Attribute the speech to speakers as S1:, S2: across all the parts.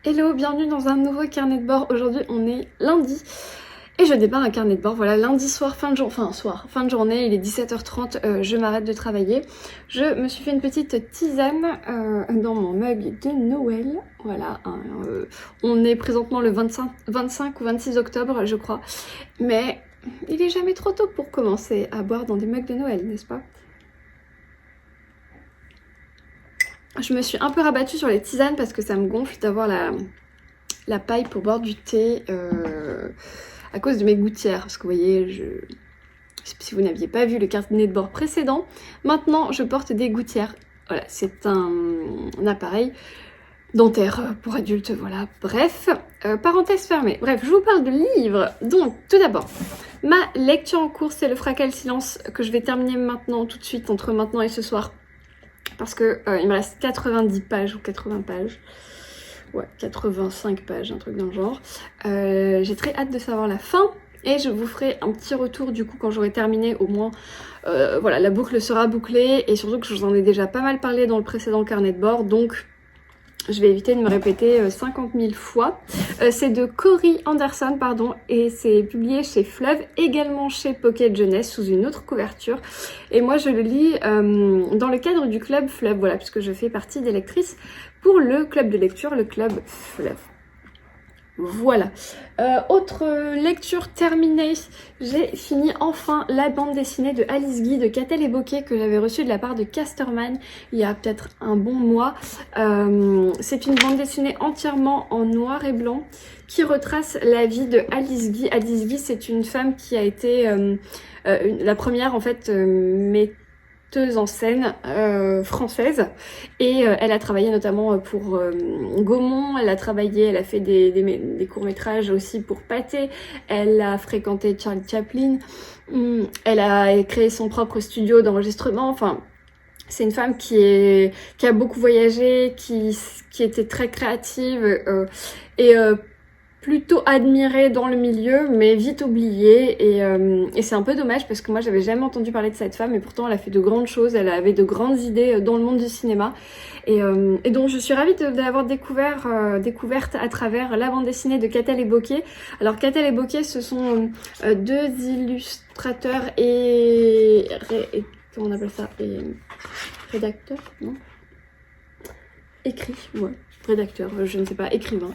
S1: Hello, bienvenue dans un nouveau carnet de bord. Aujourd'hui on est lundi et je démarre un carnet de bord. Voilà, lundi soir, fin de journée, il est 17h30, je m'arrête de travailler. Je me suis fait une petite tisane dans mon mug de Noël. Voilà, on est présentement le 25 ou 26 octobre je crois. Mais il est jamais trop tôt pour commencer à boire dans des mugs de Noël, n'est-ce pas? Je me suis un peu rabattue sur les tisanes parce que ça me gonfle d'avoir la paille pour boire du thé à cause de mes gouttières. Parce que vous voyez, si vous n'aviez pas vu le carnet de bord précédent, maintenant je porte des gouttières. Voilà, c'est un appareil dentaire pour adultes, voilà. Bref, parenthèse fermée. Bref, je vous parle de livres. Donc, tout d'abord, ma lecture en cours, c'est Le Fracas et le silence que je vais terminer maintenant, tout de suite, entre maintenant et ce soir. Parce que il me reste 90 pages ou 80 pages. Ouais, 85 pages, un truc dans le genre. J'ai très hâte de savoir la fin. Et je vous ferai un petit retour du coup quand j'aurai terminé au moins. Voilà, la boucle sera bouclée. Et surtout que je vous en ai déjà pas mal parlé dans le précédent carnet de bord. Donc je vais éviter de me répéter 50 000 fois. C'est de Cory Anderson, pardon, et c'est publié chez Fleuve, également chez Pocket Jeunesse, sous une autre couverture. Et moi, je le lis dans le cadre du club Fleuve, voilà, puisque je fais partie des lectrices pour le club de lecture, le club Fleuve. Voilà. Autre lecture terminée, j'ai fini enfin la bande dessinée de Alice Guy de Catel et Bokeh que j'avais reçue de la part de Casterman il y a peut-être un bon mois. C'est une bande dessinée entièrement en noir et blanc qui retrace la vie de Alice Guy. Alice Guy, c'est une femme qui a été la première en fait metteuse en scène française et elle a travaillé notamment pour Gaumont, elle a fait des courts-métrages aussi pour Pathé, elle a fréquenté Charlie Chaplin, elle a créé son propre studio d'enregistrement, enfin c'est une femme qui a beaucoup voyagé, qui était très créative et plutôt admirée dans le milieu, mais vite oubliée. Et c'est un peu dommage parce que moi, j'avais jamais entendu parler de cette femme et pourtant, elle a fait de grandes choses. Elle avait de grandes idées dans le monde du cinéma. Et donc, je suis ravie de l'avoir découverte à travers la bande dessinée de Catel et Bokeh. Alors, Catel et Bokeh, ce sont deux illustrateurs et comment on appelle ça? Et rédacteurs, non? Écrit, ouais. Rédacteur, je ne sais pas, écrivain,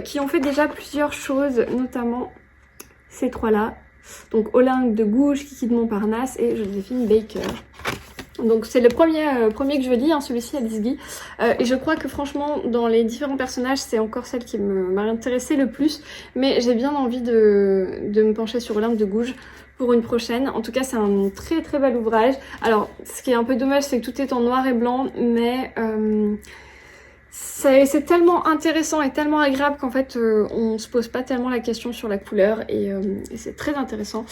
S1: qui ont fait déjà plusieurs choses, notamment ces trois-là. Donc Olympe de Gouges, Kiki de Montparnasse et Joséphine Baker. Donc c'est le premier que je lis, hein, celui-ci, Alice Guy. Et je crois que franchement, dans les différents personnages, c'est encore celle qui m'a intéressée le plus. Mais j'ai bien envie de me pencher sur Olympe de Gouges pour une prochaine. En tout cas, c'est un très très bel ouvrage. Alors, ce qui est un peu dommage, c'est que tout est en noir et blanc, mais c'est tellement intéressant et tellement agréable qu'en fait on se pose pas tellement la question sur la couleur et c'est très intéressant.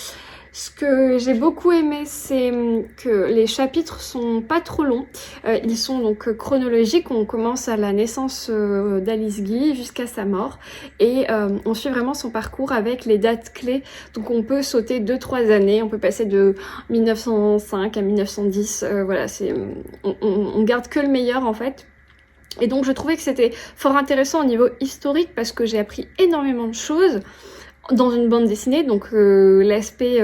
S1: Ce que j'ai beaucoup aimé, c'est que les chapitres sont pas trop longs, ils sont donc chronologiques. On commence à la naissance d'Alice Guy jusqu'à sa mort et on suit vraiment son parcours avec les dates clés. Donc on peut sauter 2-3 années, on peut passer de 1905 à 1910, voilà, on garde que le meilleur en fait. Et donc je trouvais que c'était fort intéressant au niveau historique parce que j'ai appris énormément de choses dans une bande dessinée. Donc l'aspect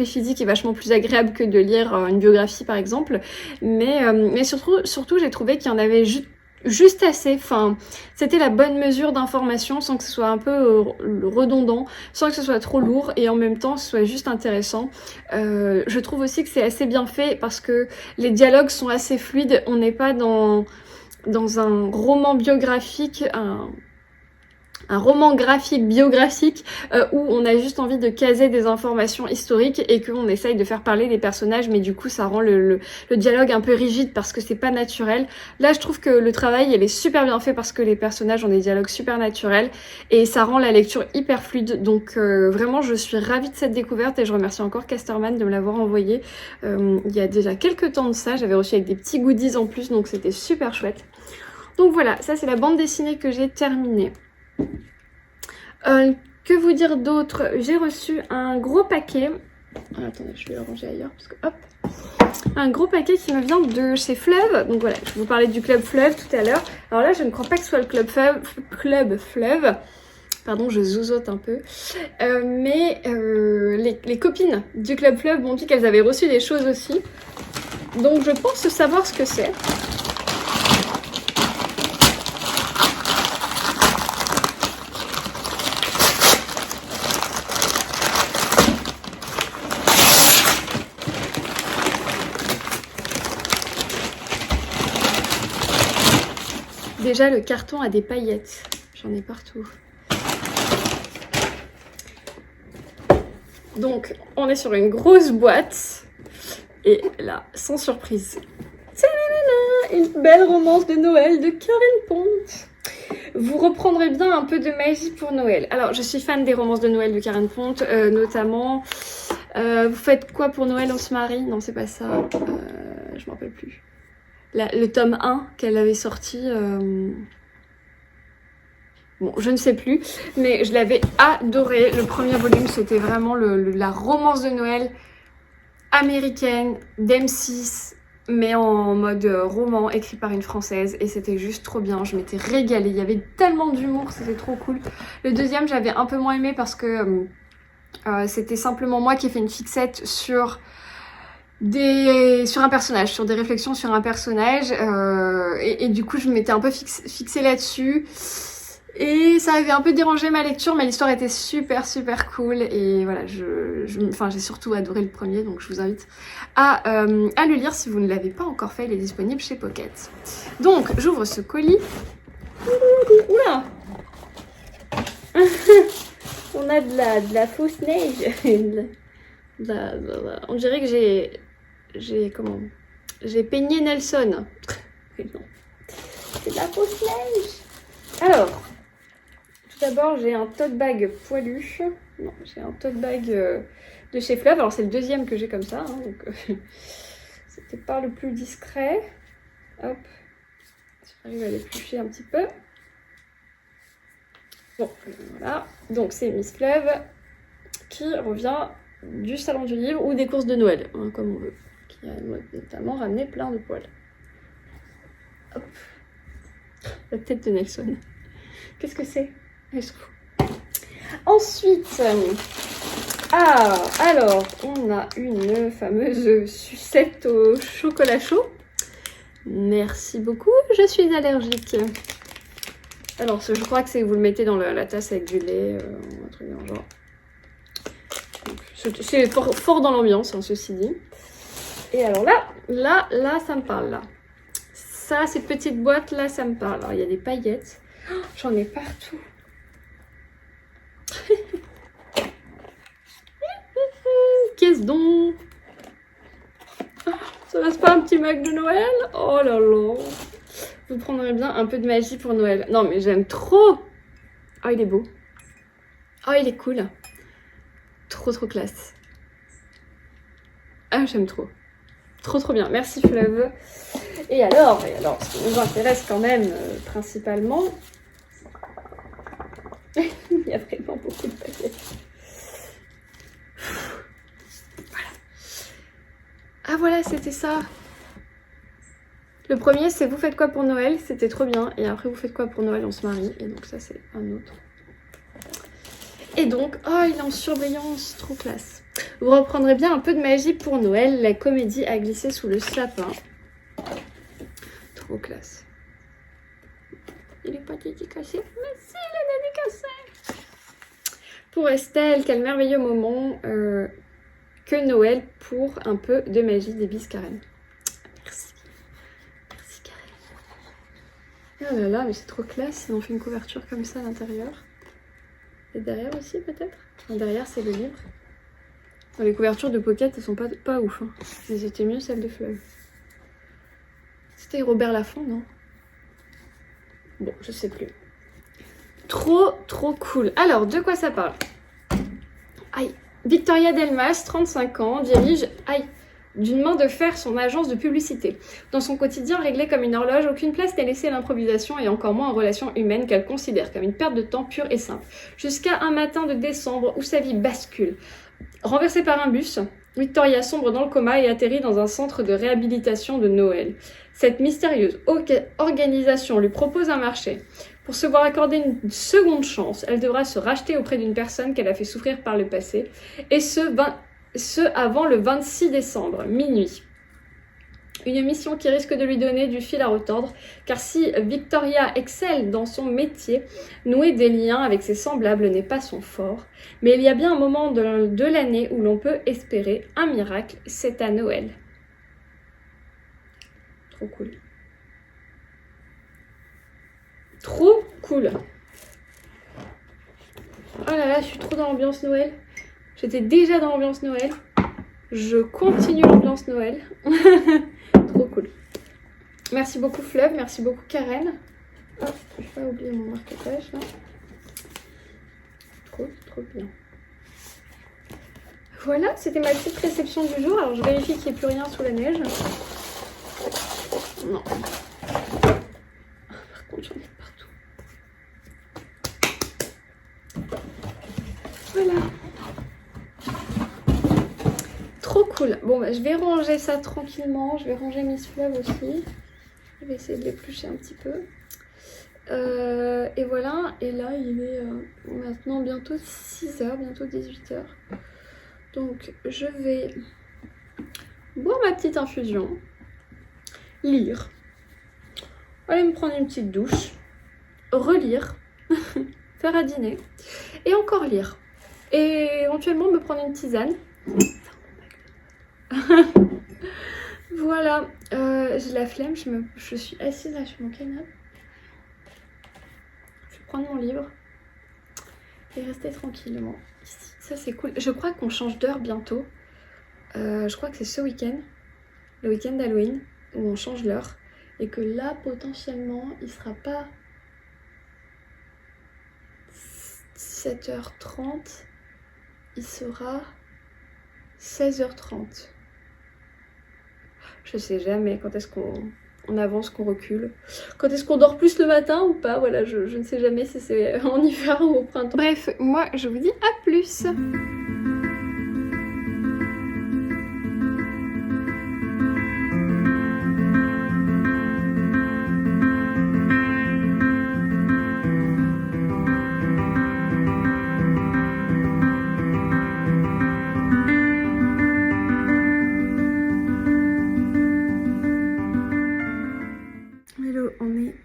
S1: physique est vachement plus agréable que de lire une biographie par exemple. Mais surtout j'ai trouvé qu'il y en avait juste assez, enfin c'était la bonne mesure d'information sans que ce soit un peu redondant, sans que ce soit trop lourd et en même temps ce soit juste intéressant. Je trouve aussi que c'est assez bien fait parce que les dialogues sont assez fluides, on n'est pas dans un roman biographique, un roman graphique biographique où on a juste envie de caser des informations historiques et qu'on essaye de faire parler des personnages, mais du coup ça rend le dialogue un peu rigide parce que c'est pas naturel. Là je trouve que le travail il est super bien fait parce que les personnages ont des dialogues super naturels et ça rend la lecture hyper fluide. Donc vraiment je suis ravie de cette découverte et je remercie encore Casterman de me l'avoir envoyé il y a déjà quelques temps de ça. J'avais reçu avec des petits goodies en plus, donc c'était super chouette. Donc voilà, ça c'est la bande dessinée que j'ai terminée. Que vous dire d'autre? J'ai reçu un gros paquet. Attendez, je vais le ranger ailleurs parce que hop. un gros paquet qui me vient de chez Fleuve. Donc voilà, je vous parlais du Club Fleuve tout à l'heure. Alors là, je ne crois pas que ce soit le Club Fleuve. Pardon, je zouzote un peu. Mais les copines du Club Fleuve m'ont dit qu'elles avaient reçu des choses aussi. Donc je pense savoir ce que c'est. Déjà, le carton a des paillettes. J'en ai partout. Donc, on est sur une grosse boîte. Et là, sans surprise, une belle romance de Noël de Karen Ponte. Vous reprendrez bien un peu de magie pour Noël. Alors, je suis fan des romances de Noël de Karen Ponte, notamment... vous faites quoi pour Noël, on se marie? Non, c'est pas ça. Je m'en rappelle plus. Le tome 1 qu'elle avait sorti... Bon, je ne sais plus, mais je l'avais adoré. Le premier volume, c'était vraiment la romance de Noël américaine d'M6, mais en mode roman, écrit par une Française. Et c'était juste trop bien, je m'étais régalée. Il y avait tellement d'humour, c'était trop cool. Le deuxième, j'avais un peu moins aimé parce que c'était simplement moi qui ai fait une fixette sur un personnage, sur des réflexions sur un personnage. Et du coup, je m'étais un peu fixée là-dessus. Et ça avait un peu dérangé ma lecture, mais l'histoire était super cool. Et voilà, j'ai surtout adoré le premier, donc je vous invite à le lire si vous ne l'avez pas encore fait. Il est disponible chez Pocket. Donc, j'ouvre ce colis. Oula. On a de la fausse neige. On dirait que j'ai peigné Nelson. Mais non, c'est de la fausse neige. Alors, tout d'abord, j'ai un tote bag poilu. Non, j'ai un tote bag de chez Fleuve. Alors, c'est le deuxième que j'ai comme ça. Hein, donc, c'était pas le plus discret. Hop. J'arrive à l'éplucher un petit peu. Bon, voilà. Donc, c'est Miss Fleuve qui revient du salon du livre ou des courses de Noël, hein, comme on veut. Qui a notamment ramené plein de poils. Hop. La tête de Nelson. Qu'est-ce que c'est? Ensuite, alors, on a une fameuse sucette au chocolat chaud. Merci beaucoup, je suis allergique. Alors, je crois que c'est que vous le mettez dans la tasse avec du lait, un truc dans le genre. C'est fort dans l'ambiance, hein, ceci dit. Et alors là, ça me parle, là. Ça, ces petites boîtes, là, ça me parle. Alors, il y a des paillettes. Oh, j'en ai partout. Qu'est-ce donc? Ça reste pas un petit mug de Noël? Oh là là. Vous prendrez bien un peu de magie pour Noël. Non, mais j'aime trop. Oh, il est beau. Oh, il est cool. Trop classe. Ah, j'aime trop. Trop bien. Merci Fleuve. Et alors, ce qui nous intéresse quand même principalement, il y a vraiment beaucoup de paquets. Voilà. Ah voilà, c'était ça. Le premier, c'est vous faites quoi pour Noël? C'était trop bien. Et après, vous faites quoi pour Noël? On se marie. Et donc ça, c'est un autre. Et donc, oh, il est en surveillance. Trop classe. Vous reprendrez bien un peu de magie pour Noël. La comédie a glissé sous le sapin. Trop classe. Il est pas dédicacé? Mais si, il est dédicacé! Pour Estelle, quel merveilleux moment que Noël pour un peu de magie des bis Karen. Merci. Merci Karen. Oh là là, mais c'est trop classe. On fait une couverture comme ça à l'intérieur. Et derrière aussi peut-être? Enfin, derrière c'est le livre. Dans les couvertures de Pocket, elles sont pas ouf. Hein. Mais c'était mieux celle de Fleuve. C'était Robert Laffont, non? Bon, je sais plus. Trop cool. Alors, de quoi ça parle? Aïe. Victoria Delmas, 35 ans, dirige d'une main de fer son agence de publicité. Dans son quotidien réglé comme une horloge, aucune place n'est laissée à l'improvisation et encore moins aux relations humaines qu'elle considère comme une perte de temps pure et simple. Jusqu'à un matin de décembre où sa vie bascule. Renversée par un bus, Victoria sombre dans le coma et atterrit dans un centre de réhabilitation de Noël. Cette mystérieuse organisation lui propose un marché. Pour se voir accorder une seconde chance, elle devra se racheter auprès d'une personne qu'elle a fait souffrir par le passé, et ce avant le 26 décembre, minuit. Une mission qui risque de lui donner du fil à retordre, car si Victoria excelle dans son métier, nouer des liens avec ses semblables n'est pas son fort. Mais il y a bien un moment de l'année où l'on peut espérer un miracle, c'est à Noël. Trop cool. Trop cool. Oh là là, je suis trop dans l'ambiance Noël. J'étais déjà dans l'ambiance Noël. Je continue l'ambiance Noël. Trop cool. Merci beaucoup Fleuve, merci beaucoup Karen. Oh, je vais pas oublier mon marque-page là. Trop bien. Voilà, c'était ma petite réception du jour. Alors je vérifie qu'il n'y ait plus rien sous la neige. Non. Par contre, j'en ai partout. Voilà. Trop cool. Bon, bah, je vais ranger ça tranquillement. Je vais ranger Miss Fleuve aussi. Je vais essayer de l'éplucher un petit peu. Et voilà. Et là, il est maintenant bientôt 6h, bientôt 18h. Donc, je vais boire ma petite infusion. Lire. Aller me prendre une petite douche. Relire. Faire à dîner. Et encore lire. Et éventuellement me prendre une tisane. Voilà, j'ai la flemme, je suis assise là sur mon canapé. Je vais prendre mon livre et rester tranquillement ici. Ça c'est cool. Je crois qu'on change d'heure bientôt. Je crois que c'est ce week-end, le week-end d'Halloween, où on change l'heure. Et que là, potentiellement, il sera pas 7h30, il sera 16h30. Je sais jamais quand est-ce qu'on avance, qu'on recule. Quand est-ce qu'on dort plus le matin ou pas. Voilà, je ne sais jamais si c'est en hiver ou au printemps. Bref, moi je vous dis à plus.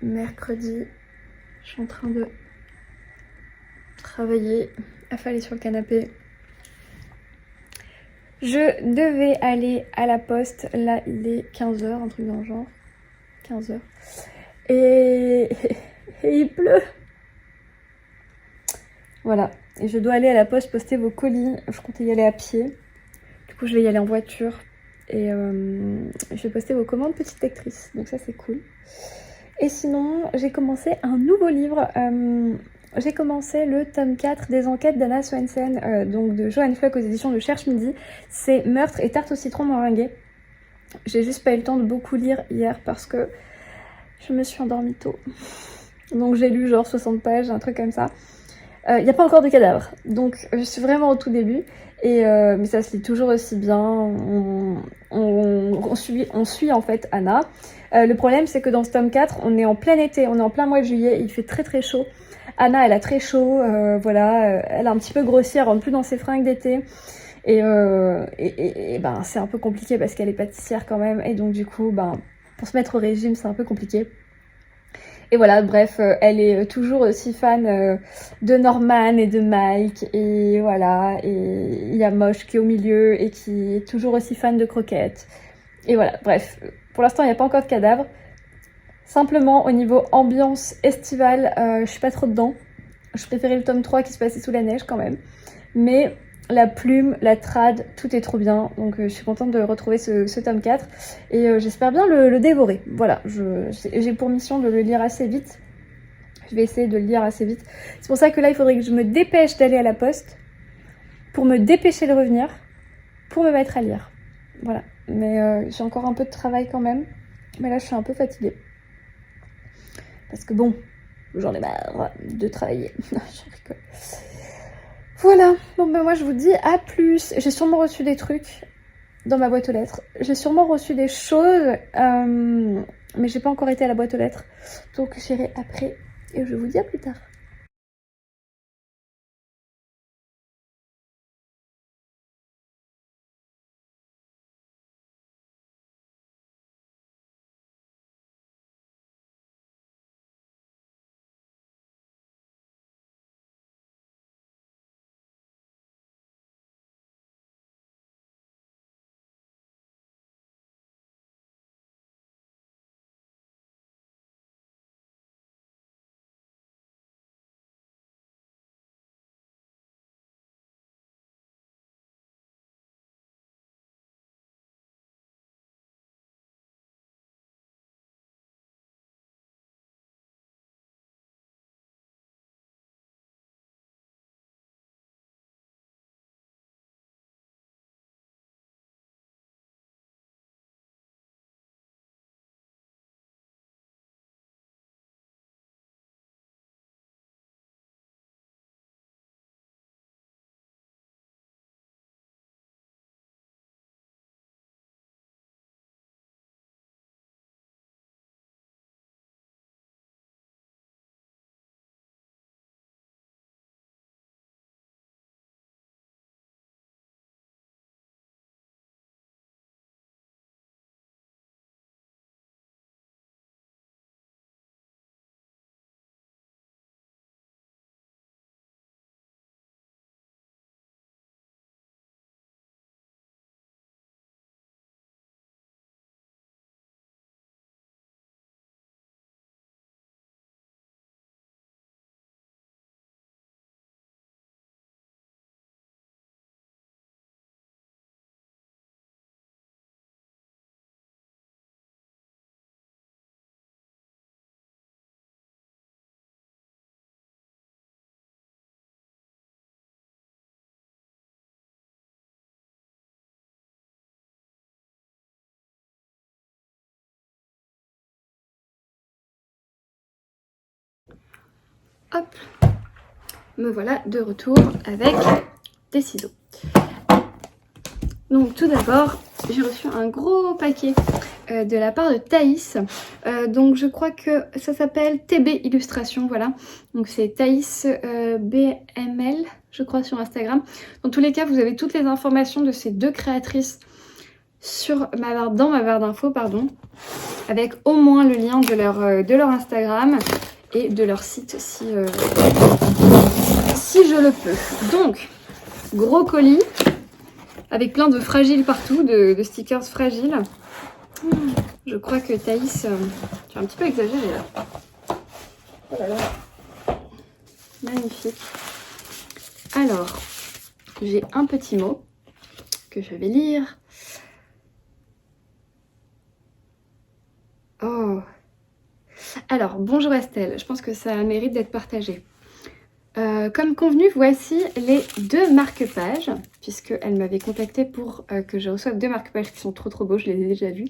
S1: Mercredi, je suis en train de travailler, affalée sur le canapé. Je devais aller à la poste, là il est 15h, un truc dans le genre, 15h. Et il pleut. Voilà, et je dois aller à la poste poster vos colis, je comptais y aller à pied. Du coup je vais y aller en voiture et je vais poster vos commandes petite lectrice, donc ça c'est cool. Et sinon, j'ai commencé un nouveau livre. J'ai commencé le tome 4 des enquêtes d'Anna Swensen, donc de Joanne Flock aux éditions de Cherche Midi. C'est Meurtre et tarte au citron meringuée. J'ai juste pas eu le temps de beaucoup lire hier parce que je me suis endormie tôt. Donc j'ai lu genre 60 pages, un truc comme ça. Il n'y a pas encore de cadavre, donc je suis vraiment au tout début. Mais ça se lit toujours aussi bien. On suit en fait Anna. Le problème c'est que dans ce tome 4 on est en plein été, on est en plein mois de juillet, il fait très très chaud. Anna elle a très chaud, voilà, elle a un petit peu grossi, elle rentre plus dans ses fringues d'été. Et ben c'est un peu compliqué parce qu'elle est pâtissière quand même. Et donc du coup ben pour se mettre au régime c'est un peu compliqué. Et voilà, bref, elle est toujours aussi fan de Norman et de Mike, et voilà, et il y a Moche qui est au milieu et qui est toujours aussi fan de croquettes. Et voilà, bref, pour l'instant il n'y a pas encore de cadavre. Simplement au niveau ambiance estivale, je suis pas trop dedans. Je préférais le tome 3 qui se passait sous la neige quand même. Mais la plume, la trad, tout est trop bien. Donc je suis contente de retrouver ce tome 4. Et j'espère bien le dévorer. Voilà, j'ai pour mission de le lire assez vite. Je vais essayer de le lire assez vite. C'est pour ça que là, il faudrait que je me dépêche d'aller à la poste. Pour me dépêcher de revenir. Pour me mettre à lire. Voilà. Mais j'ai encore un peu de travail quand même. Mais là, je suis un peu fatiguée. Parce que bon, j'en ai marre de travailler. Je rigole. Voilà, bon ben moi je vous dis à plus. J'ai sûrement reçu des trucs, dans ma boîte aux lettres. J'ai sûrement reçu des choses, mais j'ai pas encore été à la boîte aux lettres. Donc j'irai après et je vous dis à plus tard. Hop, me voilà de retour avec des ciseaux. Donc tout d'abord, j'ai reçu un gros paquet de la part de Thaïs. Donc je crois que ça s'appelle TB Illustration, voilà. Donc c'est Thaïs BML, je crois, sur Instagram. Dans tous les cas, vous avez toutes les informations de ces deux créatrices dans ma barre d'infos, pardon, avec au moins le lien de leur Instagram et de leur site si je le peux. Donc, gros colis avec plein de fragiles partout, de stickers fragiles. Je crois que Thaïs, tu as un petit peu exagéré là. Oh là là. Magnifique. Alors, j'ai un petit mot que je vais lire. Oh. Alors, bonjour Estelle, je pense que ça mérite d'être partagé. Comme convenu, voici les 2 marque-pages, puisqu'elle m'avait contacté pour que je reçoive 2 marque-pages qui sont trop beaux, je les ai déjà vus.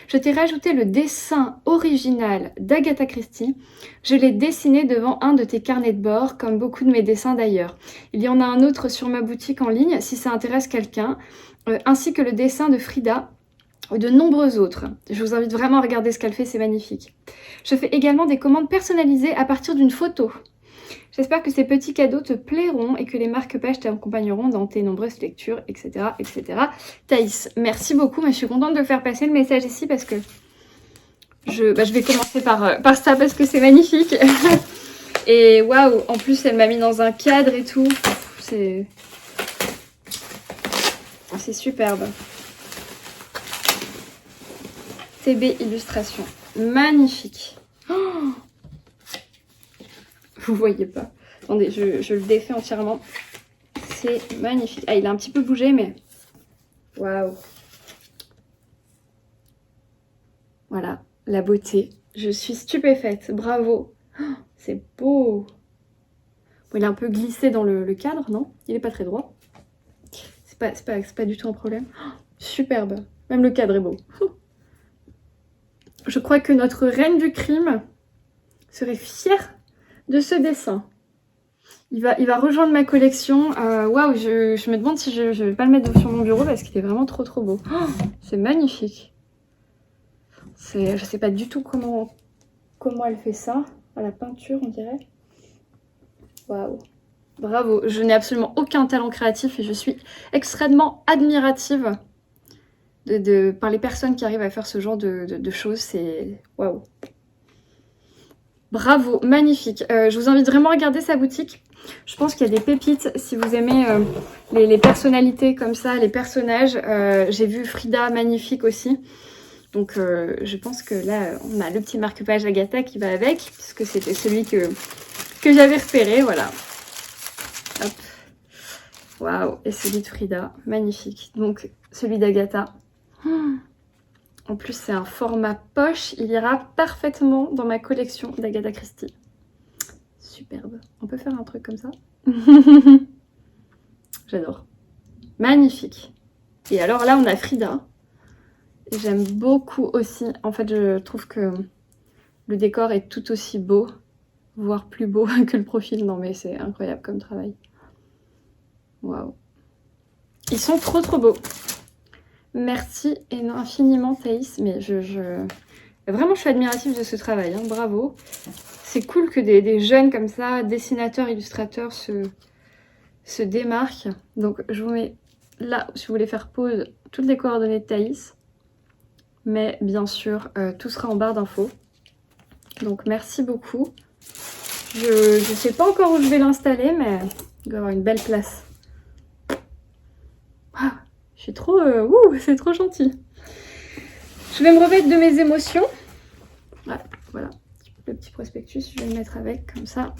S1: Je t'ai rajouté le dessin original d'Agatha Christie. Je l'ai dessiné devant un de tes carnets de bord, comme beaucoup de mes dessins d'ailleurs. Il y en a un autre sur ma boutique en ligne, si ça intéresse quelqu'un, ainsi que le dessin de Frida, ou de nombreux autres. Je vous invite vraiment à regarder ce qu'elle fait, c'est magnifique. Je fais également des commandes personnalisées à partir d'une photo. J'espère que ces petits cadeaux te plairont et que les marque-pages t'accompagneront dans tes nombreuses lectures, etc. etc. Thaïs, merci beaucoup, mais je suis contente de faire passer le message ici parce que je vais commencer par ça parce que c'est magnifique. Et waouh, en plus elle m'a mis dans un cadre et tout. C'est superbe. TB Illustration, magnifique. Oh, vous voyez pas. Attendez, je le défais entièrement. C'est magnifique. Ah, il a un petit peu bougé, mais... Waouh. Voilà, la beauté. Je suis stupéfaite. Bravo. Oh, c'est beau. Bon, il est un peu glissé dans le cadre, non? Il est pas très droit. C'est pas du tout un problème. Oh, superbe. Même le cadre est beau. Je crois que notre reine du crime serait fière de ce dessin. Il va rejoindre ma collection. Waouh, je me demande si je vais pas le mettre sur mon bureau parce qu'il est vraiment trop beau. Oh, c'est magnifique. Je sais pas du tout comment elle fait ça. À la peinture, on dirait. Waouh. Bravo. Je n'ai absolument aucun talent créatif et je suis extrêmement admirative par les personnes qui arrivent à faire ce genre de choses. C'est waouh. Bravo, magnifique. Je vous invite vraiment à regarder sa boutique. Je pense qu'il y a des pépites si vous aimez les personnalités comme ça, les personnages. J'ai vu Frida, magnifique aussi. Donc je pense que là, on a le petit marque-page Agatha qui va avec, puisque c'était celui que j'avais repéré, voilà. Hop. Waouh, et celui de Frida, magnifique. Donc celui d'Agatha. En plus, c'est un format poche, il ira parfaitement dans ma collection d'Agatha Christie. Superbe. On peut faire un truc comme ça. J'adore. Magnifique. Et alors là, on a Frida. J'aime beaucoup aussi. En fait, je trouve que le décor est tout aussi beau, voire plus beau que le profil. Non, mais c'est incroyable comme travail. Waouh. Ils sont trop beaux. Merci infiniment, Thaïs. Mais vraiment, je suis admirative de ce travail. Hein. Bravo. C'est cool que des jeunes comme ça, dessinateurs, illustrateurs, se démarquent. Donc, je vous mets là, si vous voulez faire pause, toutes les coordonnées de Thaïs. Mais bien sûr, tout sera en barre d'infos. Donc, merci beaucoup. Je ne sais pas encore où je vais l'installer, mais il doit y avoir une belle place. Ah, je suis trop... c'est trop gentil. Je vais me remettre de mes émotions. Ouais, voilà. Le petit prospectus, je vais le mettre avec, comme ça.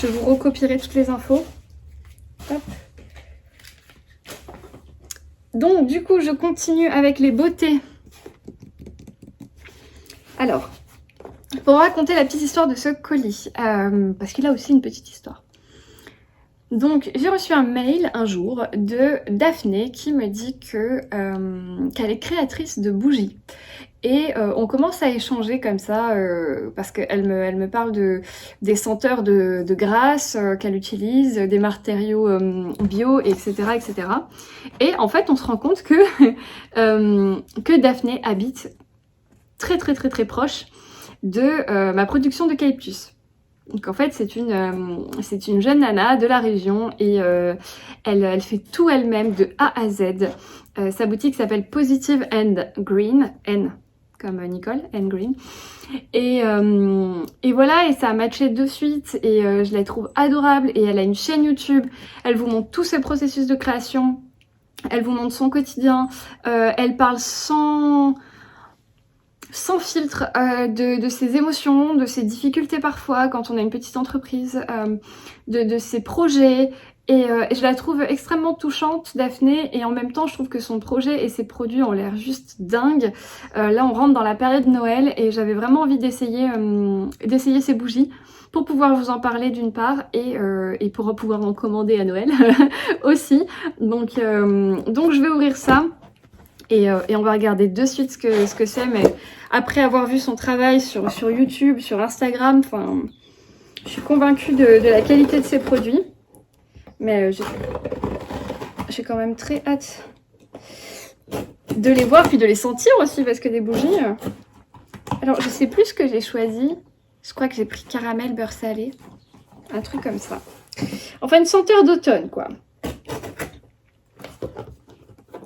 S1: Je vous recopierai toutes les infos. Hop. Donc, du coup, je continue avec les beautés. Alors, pour raconter la petite histoire de ce colis, parce qu'il a aussi une petite histoire. Donc, j'ai reçu un mail un jour de Daphné qui me dit qu'elle est créatrice de bougies. Et on commence à échanger comme ça, parce qu'elle me parle des senteurs de grâce qu'elle utilise, des matériaux bio, etc., etc. Et en fait, on se rend compte que Daphné habite très proche de ma production de Caipus. Donc en fait, c'est une jeune nana de la région et elle fait tout elle-même de A à Z. Sa boutique s'appelle Positive and Green, N comme Nicole, and Green. Et voilà, et ça a matché de suite et je la trouve adorable et elle a une chaîne YouTube. Elle vous montre tout ce processus de création. Elle vous montre son quotidien. Elle parle sans filtre de ses émotions, de ses difficultés parfois quand on a une petite entreprise, de ses projets. Et je la trouve extrêmement touchante, Daphné, et en même temps je trouve que son projet et ses produits ont l'air juste dingues. Là on rentre dans la période Noël et j'avais vraiment envie d'essayer ces bougies pour pouvoir vous en parler d'une part et pour pouvoir en commander à Noël aussi. Donc je vais ouvrir ça. Et on va regarder de suite ce que c'est, mais après avoir vu son travail sur YouTube, sur Instagram, enfin, je suis convaincue de la qualité de ses produits. Mais j'ai quand même très hâte de les voir, puis de les sentir aussi, parce que des bougies... Alors, je sais plus ce que j'ai choisi. Je crois que j'ai pris caramel, beurre salé. Un truc comme ça. Enfin, une senteur d'automne, quoi.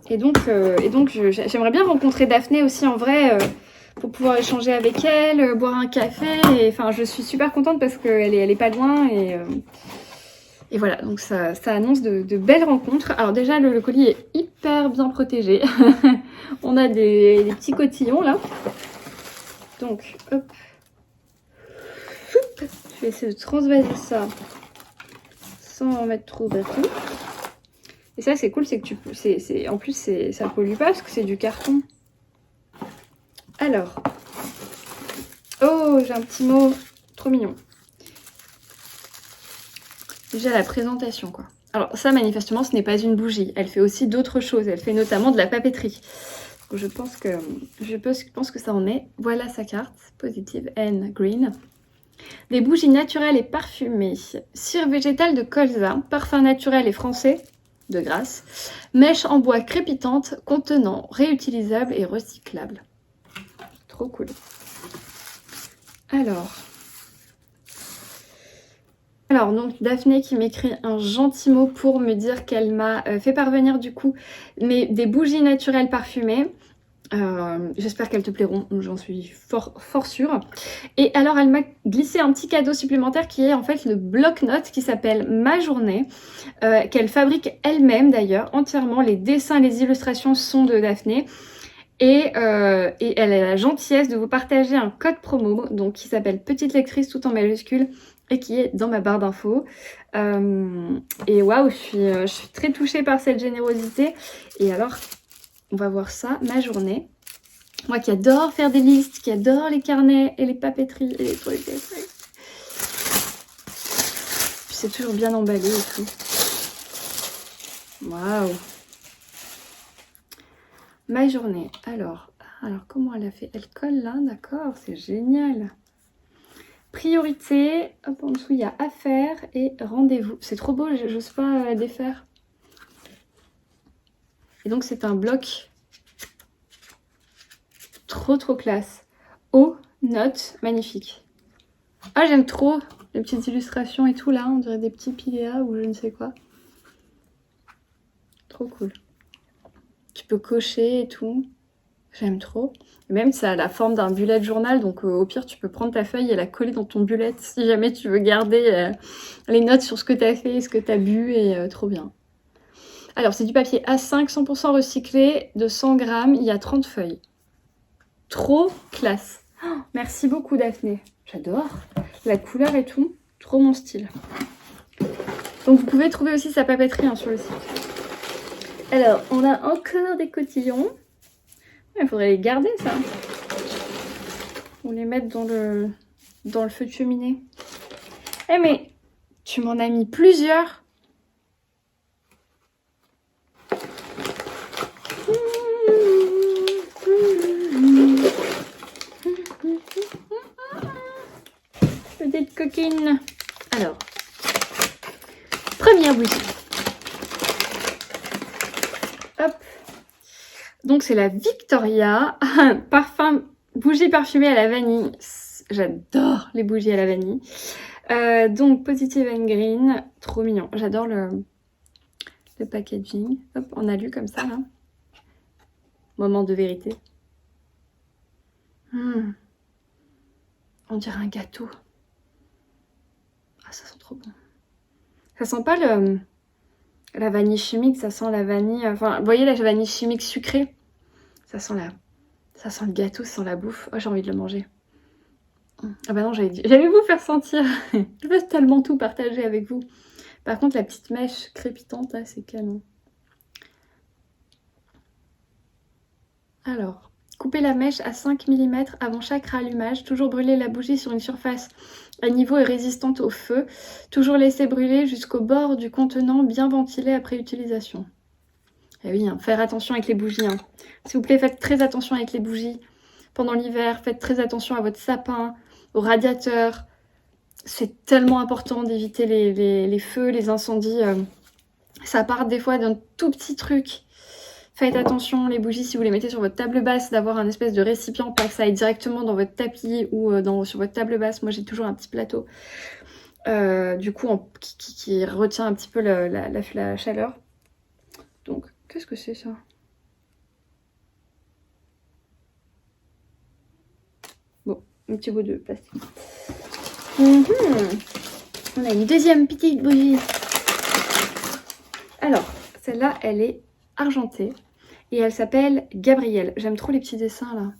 S1: Et donc j'aimerais bien rencontrer Daphné aussi en vrai pour pouvoir échanger avec elle, boire un café. Et enfin, je suis super contente parce qu'elle est pas loin et voilà. Donc ça annonce de belles rencontres. Alors déjà, le colis est hyper bien protégé. On a des petits cotillons là. Donc, hop. Je vais essayer de transvaser ça sans en mettre trop partout. Et ça c'est cool, c'est que en plus ça pollue pas parce que c'est du carton. Alors, oh j'ai un petit mot trop mignon. Déjà la présentation quoi. Alors ça manifestement ce n'est pas une bougie, elle fait aussi d'autres choses, elle fait notamment de la papeterie. Donc, je pense que ça en est. Voilà sa carte, Positive and Green. Des bougies naturelles et parfumées. Cire végétale de colza, parfum naturel et français, de grâce. Mèche en bois crépitante, contenant réutilisable et recyclable. Trop cool. Alors donc Daphné qui m'écrit un gentil mot pour me dire qu'elle m'a fait parvenir du coup des bougies naturelles parfumées. J'espère qu'elles te plairont, j'en suis fort sûre. Et alors elle m'a glissé un petit cadeau supplémentaire qui est en fait le bloc-notes qui s'appelle Ma Journée, qu'elle fabrique elle-même d'ailleurs, entièrement. Les dessins, les illustrations sont de Daphné. Et elle a la gentillesse de vous partager un code promo donc qui s'appelle Petite Lectrice tout en majuscule et qui est dans ma barre d'infos. Et waouh, je suis très touchée par cette générosité. Et alors, on va voir ça, Ma Journée. Moi qui adore faire des listes, qui adore les carnets et les papeteries et les trucs. Puis c'est toujours bien emballé et tout. Waouh. Ma Journée. Alors comment elle a fait? Elle colle là, d'accord, c'est génial. Priorité, hop, en dessous il y a affaires et rendez-vous. C'est trop beau, j'ose pas défaire. Et donc c'est un bloc trop classe. Haut, notes, magnifique. Ah, j'aime trop les petites illustrations et tout là, on dirait des petits piléas ou je ne sais quoi. Trop cool. Tu peux cocher et tout. J'aime trop. Et même ça a la forme d'un bullet journal, donc au pire tu peux prendre ta feuille et la coller dans ton bullet si jamais tu veux garder les notes sur ce que tu as fait, ce que tu as bu, et trop bien. Alors c'est du papier A5 100% recyclé de 100 grammes, il y a 30 feuilles. Trop classe. Oh, merci beaucoup Daphné, j'adore. La couleur et tout, trop mon style. Donc vous pouvez trouver aussi sa papeterie hein, sur le site. Alors on a encore des cotillons. Il faudrait les garder ça. Ou les mettre dans le feu de cheminée. Eh mais tu m'en as mis plusieurs. Petite coquine. Alors, première bougie. Hop. Donc c'est la Victoria, parfum, bougie parfumée à la vanille. J'adore les bougies à la vanille. Donc Positive and Green, trop mignon. J'adore le packaging. Hop, on a lu comme ça là. Moment de vérité. On dirait un gâteau. Ah, ça sent trop bon. Ça sent pas la vanille chimique, ça sent la vanille... Enfin, vous voyez la vanille chimique sucrée? Ça sent le gâteau, ça sent la bouffe. Oh, j'ai envie de le manger. Ah bah non, j'allais vous faire sentir. Je veux tellement tout partager avec vous. Par contre, la petite mèche crépitante, là, c'est canon. Alors, coupez la mèche à 5 mm avant chaque rallumage. Toujours brûler la bougie sur une surface à niveau et résistante au feu. Toujours laisser brûler jusqu'au bord du contenant bien ventilé après utilisation. Et oui, hein, faire attention avec les bougies. Hein. S'il vous plaît, faites très attention avec les bougies. Pendant l'hiver, faites très attention à votre sapin, au radiateur. C'est tellement important d'éviter les feux, les incendies. Ça part des fois d'un tout petit truc. Faites attention, les bougies, si vous les mettez sur votre table basse, d'avoir un espèce de récipient, pas que ça aille directement dans votre tapis ou sur votre table basse. Moi, j'ai toujours un petit plateau, du coup, qui retient un petit peu la chaleur. Donc, qu'est-ce que c'est ça? Bon, un petit bout de plastique. On a une deuxième petite bougie. Alors, celle-là, elle est argentée. Et elle s'appelle Gabrielle. J'aime trop les petits dessins, là.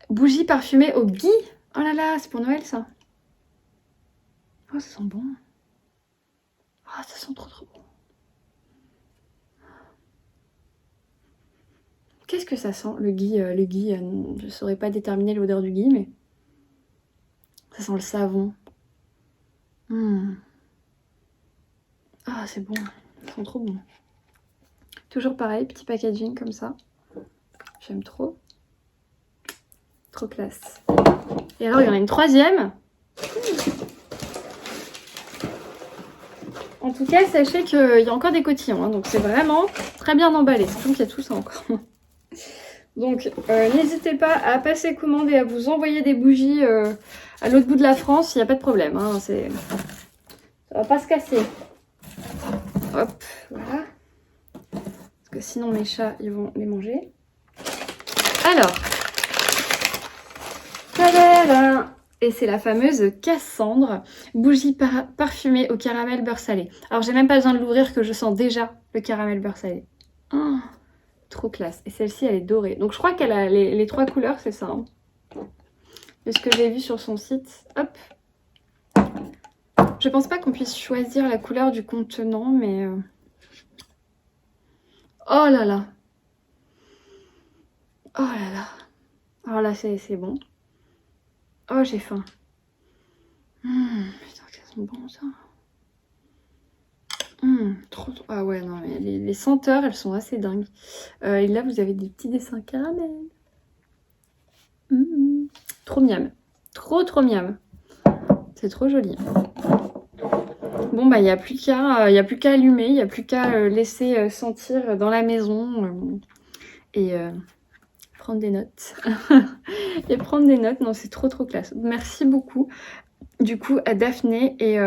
S1: Bougie parfumée au gui. Oh là là, c'est pour Noël, ça. Oh, ça sent bon. Oh, ça sent trop bon. Qu'est-ce que ça sent, le gui? Je ne saurais pas déterminer l'odeur du gui, mais... Ça sent le savon. Ah, c'est bon. Ça sent trop bon. Toujours pareil, petit packaging comme ça. J'aime trop. Trop classe. Et alors, il y en a une troisième. En tout cas, sachez qu'il y a encore des cotillons, hein, donc c'est vraiment très bien emballé. C'est qu'il y a tout ça encore. Donc, n'hésitez pas à passer commande et à vous envoyer des bougies à l'autre bout de la France, il n'y a pas de problème. Hein, ça va pas se casser. Hop, voilà. Parce que sinon mes chats, ils vont les manger. Alors, tadam! Et c'est la fameuse Cassandre, bougie parfumée au caramel beurre salé. Alors j'ai même pas besoin de l'ouvrir que je sens déjà le caramel beurre salé. Oh, trop classe. Et celle-ci elle est dorée. Donc je crois qu'elle a les 3 couleurs, c'est ça. Hein. De ce que j'ai vu sur son site. Hop. Je pense pas qu'on puisse choisir la couleur du contenant, mais... Oh là là. Oh là là. Alors là c'est bon. Oh, j'ai faim. Putain, qu'elles sont bonnes, ça. Trop... Ah ouais, non, mais les senteurs, elles sont assez dingues. Et là, vous avez des petits dessins caramel. Trop miam. Trop miam. C'est trop joli. Bon, bah, il n'y a plus qu'à allumer. Il n'y a plus qu'à laisser sentir dans la maison. Et... prendre des notes. Et prendre des notes, non, c'est trop classe. Merci beaucoup du coup à Daphné et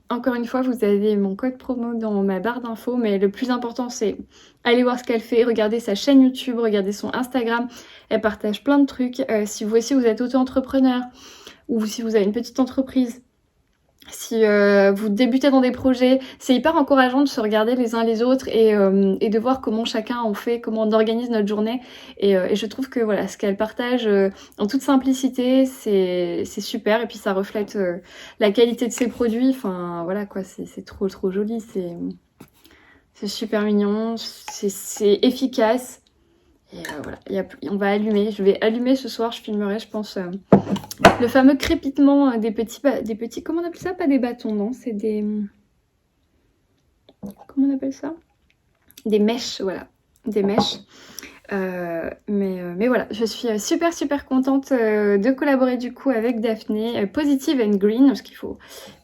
S1: encore une fois vous avez mon code promo dans ma barre d'infos, mais le plus important c'est aller voir ce qu'elle fait, regarder sa chaîne YouTube, regarder son Instagram, elle partage plein de trucs. Si vous aussi vous êtes auto-entrepreneur ou si vous avez une petite entreprise, si vous débutez dans des projets, c'est hyper encourageant de se regarder les uns les autres et de voir comment chacun on fait, comment on organise notre journée. Et je trouve que voilà, ce qu'elle partage en toute simplicité, c'est super. Et puis ça reflète la qualité de ses produits. Enfin voilà quoi, c'est trop joli. C'est super mignon, c'est efficace. Et voilà, on va allumer. Je vais allumer ce soir, je filmerai, je pense, le fameux crépitement des petits... Comment on appelle ça? Pas des bâtons, non. C'est des... Comment on appelle ça? Des mèches, voilà. Des mèches. Mais voilà, je suis super contente de collaborer du coup avec Daphné. Positive and Green, parce qu'il faut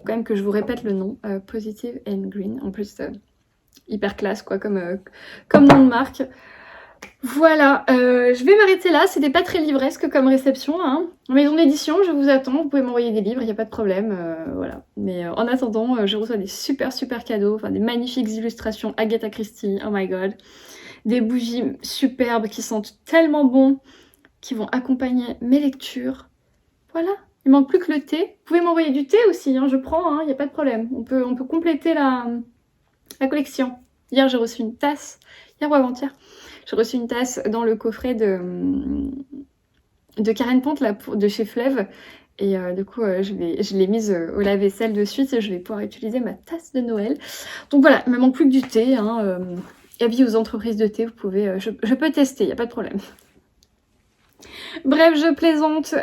S1: quand même que je vous répète le nom. Positive and Green. En plus, hyper classe, quoi, comme nom de marque. Voilà, je vais m'arrêter là, c'était pas très livresque comme réception, hein. Maison d'édition, je vous attends, vous pouvez m'envoyer des livres, il n'y a pas de problème, voilà. Mais en attendant, je reçois des super cadeaux, enfin des magnifiques illustrations Agatha Christie, oh my god. Des bougies superbes qui sentent tellement bon, qui vont accompagner mes lectures. Voilà, il manque plus que le thé. Vous pouvez m'envoyer du thé aussi, hein, je prends, hein, il n'y a pas de problème. On peut compléter la collection. Hier j'ai reçu une tasse, hier ou avant-hier. J'ai reçu une tasse dans le coffret de Karen Ponte là, de chez Fleuve. Et du coup, je l'ai mise au lave-vaisselle de suite et je vais pouvoir utiliser ma tasse de Noël. Donc voilà, il me manque plus que du thé. Hein, avis aux entreprises de thé, vous pouvez, je peux tester, il n'y a pas de problème. Bref, je plaisante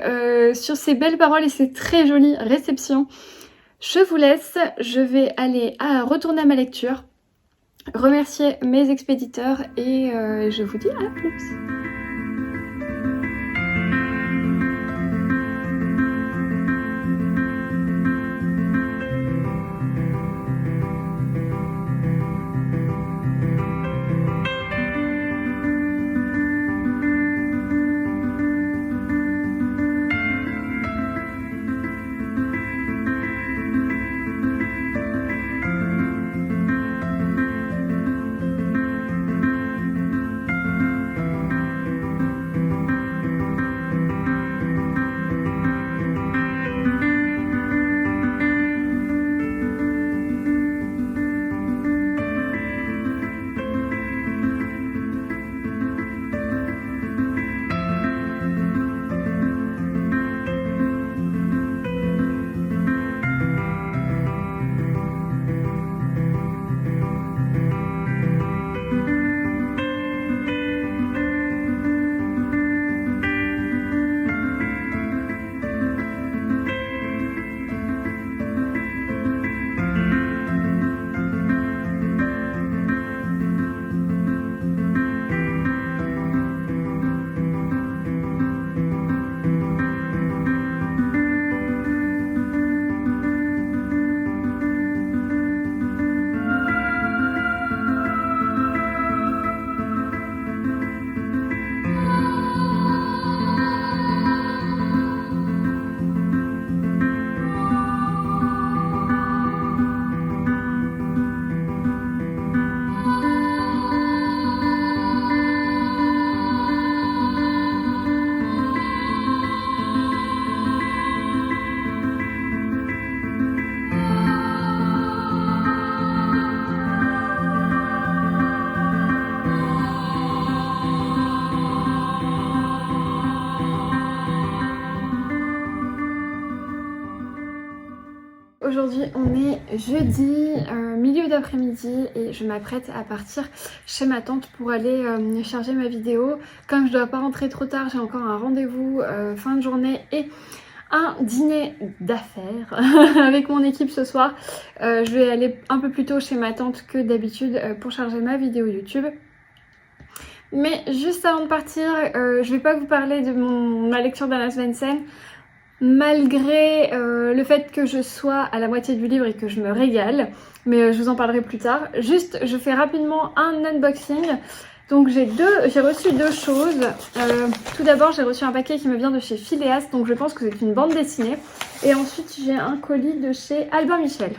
S1: sur ces belles paroles et ces très jolies réceptions. Je vous laisse, je vais aller retourner à ma lecture. Remercier mes expéditeurs et je vous dis à plus. Aujourd'hui on est jeudi, milieu d'après-midi et je m'apprête à partir chez ma tante pour aller charger ma vidéo. Comme je dois pas rentrer trop tard, j'ai encore un rendez-vous fin de journée et un dîner d'affaires avec mon équipe ce soir. Je vais aller un peu plus tôt chez ma tante que d'habitude pour charger ma vidéo YouTube. Mais juste avant de partir, je vais pas vous parler de ma lecture d'Anna Svensson. Malgré le fait que je sois à la moitié du livre et que je me régale, mais je vous en parlerai plus tard. Juste, je fais rapidement un unboxing. Donc j'ai reçu deux choses. Tout d'abord, j'ai reçu un paquet qui me vient de chez Phileas, donc je pense que c'est une bande dessinée. Et ensuite, j'ai un colis de chez Albin Michel.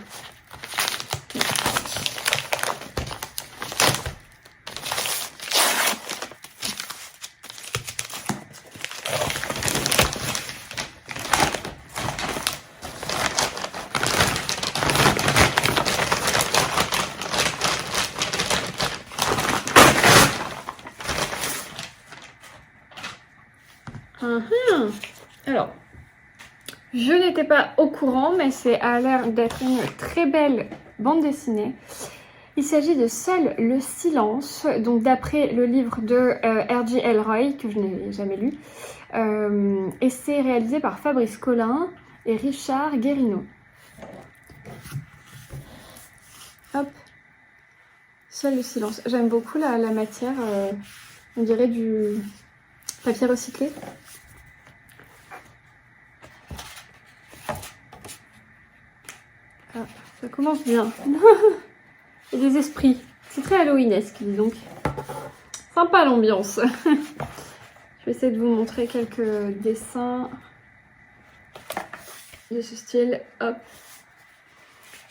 S1: Alors, je n'étais pas au courant, mais c'est à l'air d'être une très belle bande dessinée. Il s'agit de Seul le silence, donc d'après le livre de R.J. Elroy, que je n'ai jamais lu. Et c'est réalisé par Fabrice Collin et Richard Guérino. Hop, Seul le silence. J'aime beaucoup la matière, on dirait du papier recyclé. Ah, ça commence bien. Et des esprits. C'est très halloweenesque, dis donc. Sympa l'ambiance. Je vais essayer de vous montrer quelques dessins de ce style. Hop.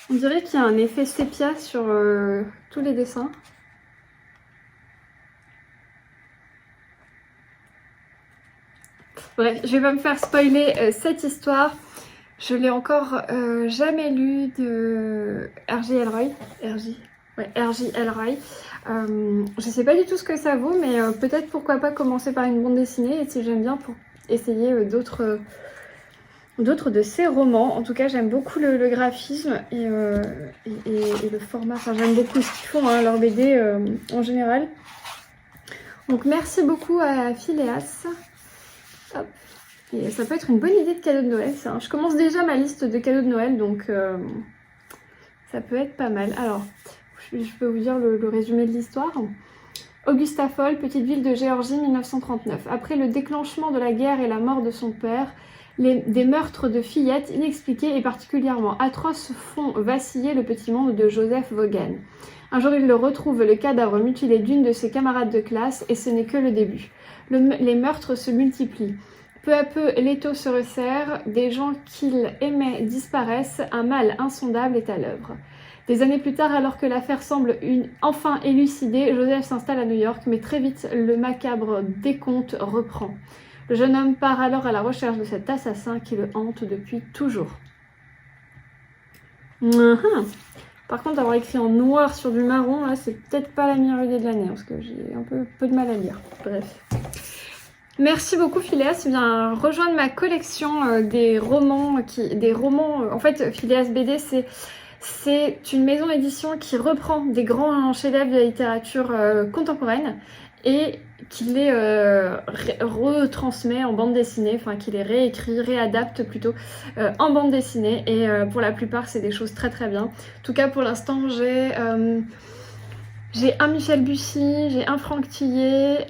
S1: On dirait qu'il y a un effet sépia sur tous les dessins. Bref, je vais pas me faire spoiler cette histoire. Je l'ai encore jamais lu de R.J. Elroy. R.J. Elroy. Je sais pas du tout ce que ça vaut, mais peut-être pourquoi pas commencer par une bande dessinée et si j'aime bien pour essayer d'autres de ses romans. En tout cas, j'aime beaucoup le graphisme et le format. Enfin, j'aime beaucoup ce qu'ils font, hein, leurs BD en général. Donc, merci beaucoup à Phileas. Hop. Et ça peut être une bonne idée de cadeau de Noël, ça. Je commence déjà ma liste de cadeaux de Noël, donc ça peut être pas mal. Alors, je peux vous dire le résumé de l'histoire. Augusta Fall, petite ville de Géorgie, 1939. Après le déclenchement de la guerre et la mort de son père, des meurtres de fillettes inexpliqués et particulièrement atroces font vaciller le petit monde de Joseph Vaughan. Un jour, il le retrouve le cadavre mutilé d'une de ses camarades de classe et ce n'est que le début. Les meurtres se multiplient. Peu à peu, l'étau se resserre, des gens qu'il aimait disparaissent, un mal insondable est à l'œuvre. Des années plus tard, alors que l'affaire semble enfin élucidée, Joseph s'installe à New York, mais très vite, le macabre décompte reprend. Le jeune homme part alors à la recherche de cet assassin qui le hante depuis toujours. Par contre, avoir écrit en noir sur du marron, là, c'est peut-être pas la meilleure idée de l'année, parce que j'ai un peu de mal à lire. Bref. Merci beaucoup Phileas, il vient rejoindre ma collection des romans. En fait, Phileas BD, c'est une maison d'édition qui reprend des grands chefs-d'œuvre de la littérature contemporaine et qui les retransmet en bande dessinée, enfin qui les réadapte plutôt en bande dessinée. Et pour la plupart, c'est des choses très très bien. En tout cas, pour l'instant, j'ai un Michel Bussy, j'ai un Franck Tillet,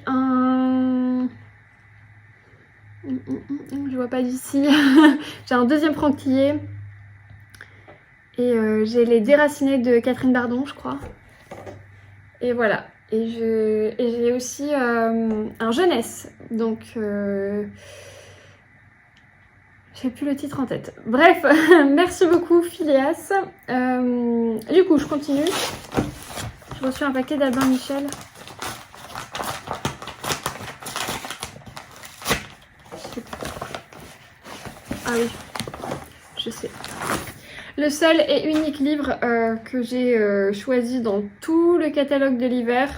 S1: je vois pas d'ici. J'ai un deuxième Franck Tillet. Et j'ai les Déracinés de Catherine Bardon, je crois. Et voilà. Et j'ai aussi un Jeunesse. Donc, j'ai plus le titre en tête. Bref, merci beaucoup Phileas. Du coup, je continue. J'ai reçu un paquet d'Albin Michel. Ah oui, je sais. Le seul et unique livre que j'ai choisi dans tout le catalogue de l'hiver,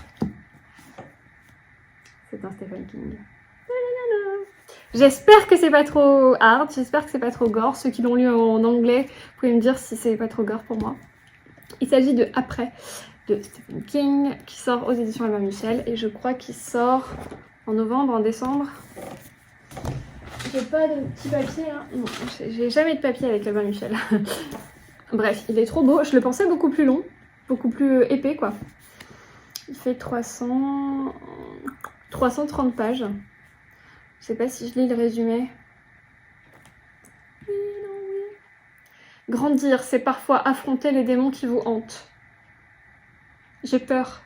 S1: c'est un Stephen King. J'espère que c'est pas trop hard, j'espère que c'est pas trop gore. Ceux qui l'ont lu en anglais, vous pouvez me dire si c'est pas trop gore pour moi. Il s'agit de Après de Stephen King qui sort aux éditions Albin Michel et je crois qu'il sort en novembre, en décembre. J'ai pas de petit papier là. Non, j'ai jamais de papier avec Albin Michel. Bref, il est trop beau. Je le pensais beaucoup plus long, beaucoup plus épais quoi. Il fait 330 pages. Je sais pas si je lis le résumé. Grandir, c'est parfois affronter les démons qui vous hantent. J'ai peur.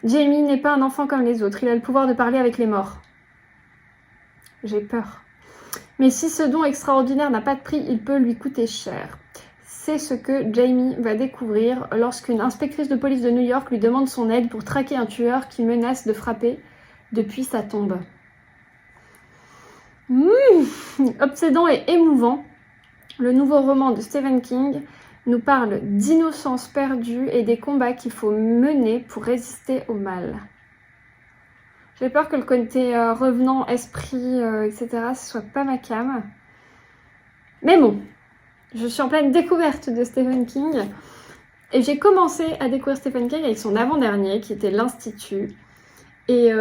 S1: Jamie n'est pas un enfant comme les autres. Il a le pouvoir de parler avec les morts. J'ai peur. Mais si ce don extraordinaire n'a pas de prix, il peut lui coûter cher. C'est ce que Jamie va découvrir lorsqu'une inspectrice de police de New York lui demande son aide pour traquer un tueur qui menace de frapper depuis sa tombe. Obsédant et émouvant, le nouveau roman de Stephen King nous parle d'innocence perdue et des combats qu'il faut mener pour résister au mal. J'ai peur que le côté revenant, esprit, etc. ce soit pas ma came. Mais bon, je suis en pleine découverte de Stephen King. Et j'ai commencé à découvrir Stephen King avec son avant-dernier, qui était L'Institut. Et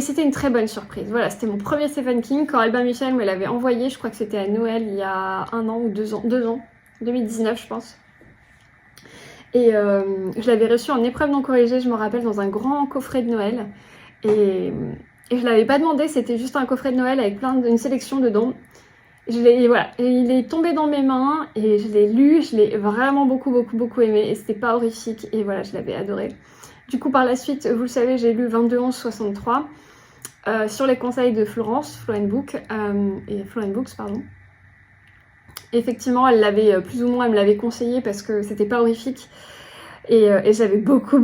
S1: c'était une très bonne surprise. Voilà, c'était mon premier Stephen King. Quand Albin Michel me l'avait envoyé, je crois que c'était à Noël il y a 1 an ou 2 ans. 2019 je pense. Et je l'avais reçu en épreuve non corrigée, je me rappelle, dans un grand coffret de Noël. Et je l'avais pas demandé, c'était juste un coffret de Noël avec une sélection dedans. Voilà, et il est tombé dans mes mains et je l'ai lu, je l'ai vraiment beaucoup aimé et c'était pas horrifique et voilà, je l'avais adoré. Du coup, par la suite, vous le savez, j'ai lu 22-11-63 sur les conseils de Florence, Florence Books, pardon. Effectivement, elle l'avait plus ou moins, elle me l'avait conseillé parce que c'était pas horrifique et j'ai beaucoup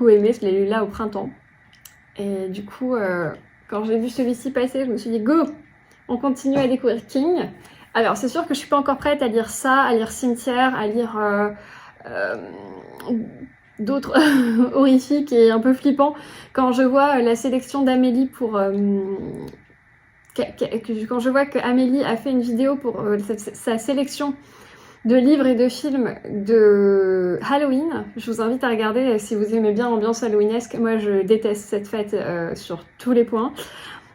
S1: aimé. Je l'ai lu là au printemps. Et du coup, quand j'ai vu celui-ci passer, je me suis dit go, on continue à découvrir King. Alors c'est sûr que je suis pas encore prête à lire ça, à lire Cimetière, à lire d'autres horrifiques et un peu flippants. Quand je vois la sélection d'Amélie pour... quand je vois qu'Amélie a fait une vidéo pour sa sélection de livres et de films de Halloween, je vous invite à regarder si vous aimez bien l'ambiance halloweenesque. Moi je déteste cette fête sur tous les points,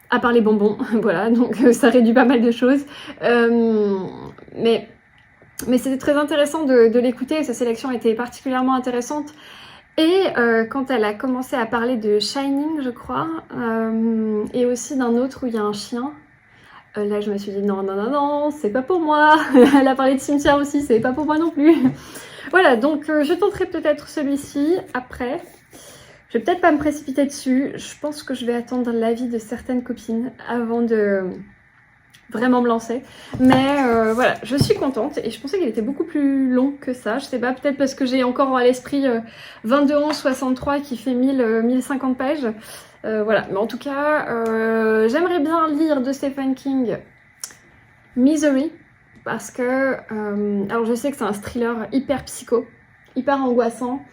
S1: à part les bonbons, voilà, donc ça réduit pas mal de choses. Mais c'était très intéressant de l'écouter, sa sélection était particulièrement intéressante. Et quand elle a commencé à parler de Shining, je crois, et aussi d'un autre où il y a un chien, là je me suis dit non, c'est pas pour moi. Elle a parlé de Cimetière aussi, c'est pas pour moi non plus. Voilà, donc je tenterai peut-être celui-ci après. Je vais peut-être pas me précipiter dessus, je pense que je vais attendre l'avis de certaines copines avant de vraiment me lancer. Mais voilà, je suis contente et je pensais qu'il était beaucoup plus long que ça. Je sais pas, peut-être parce que j'ai encore à l'esprit 22-11-63 qui fait 1050 pages. Voilà, mais en tout cas, j'aimerais bien lire de Stephen King Misery parce que, alors je sais que c'est un thriller hyper psycho, hyper angoissant.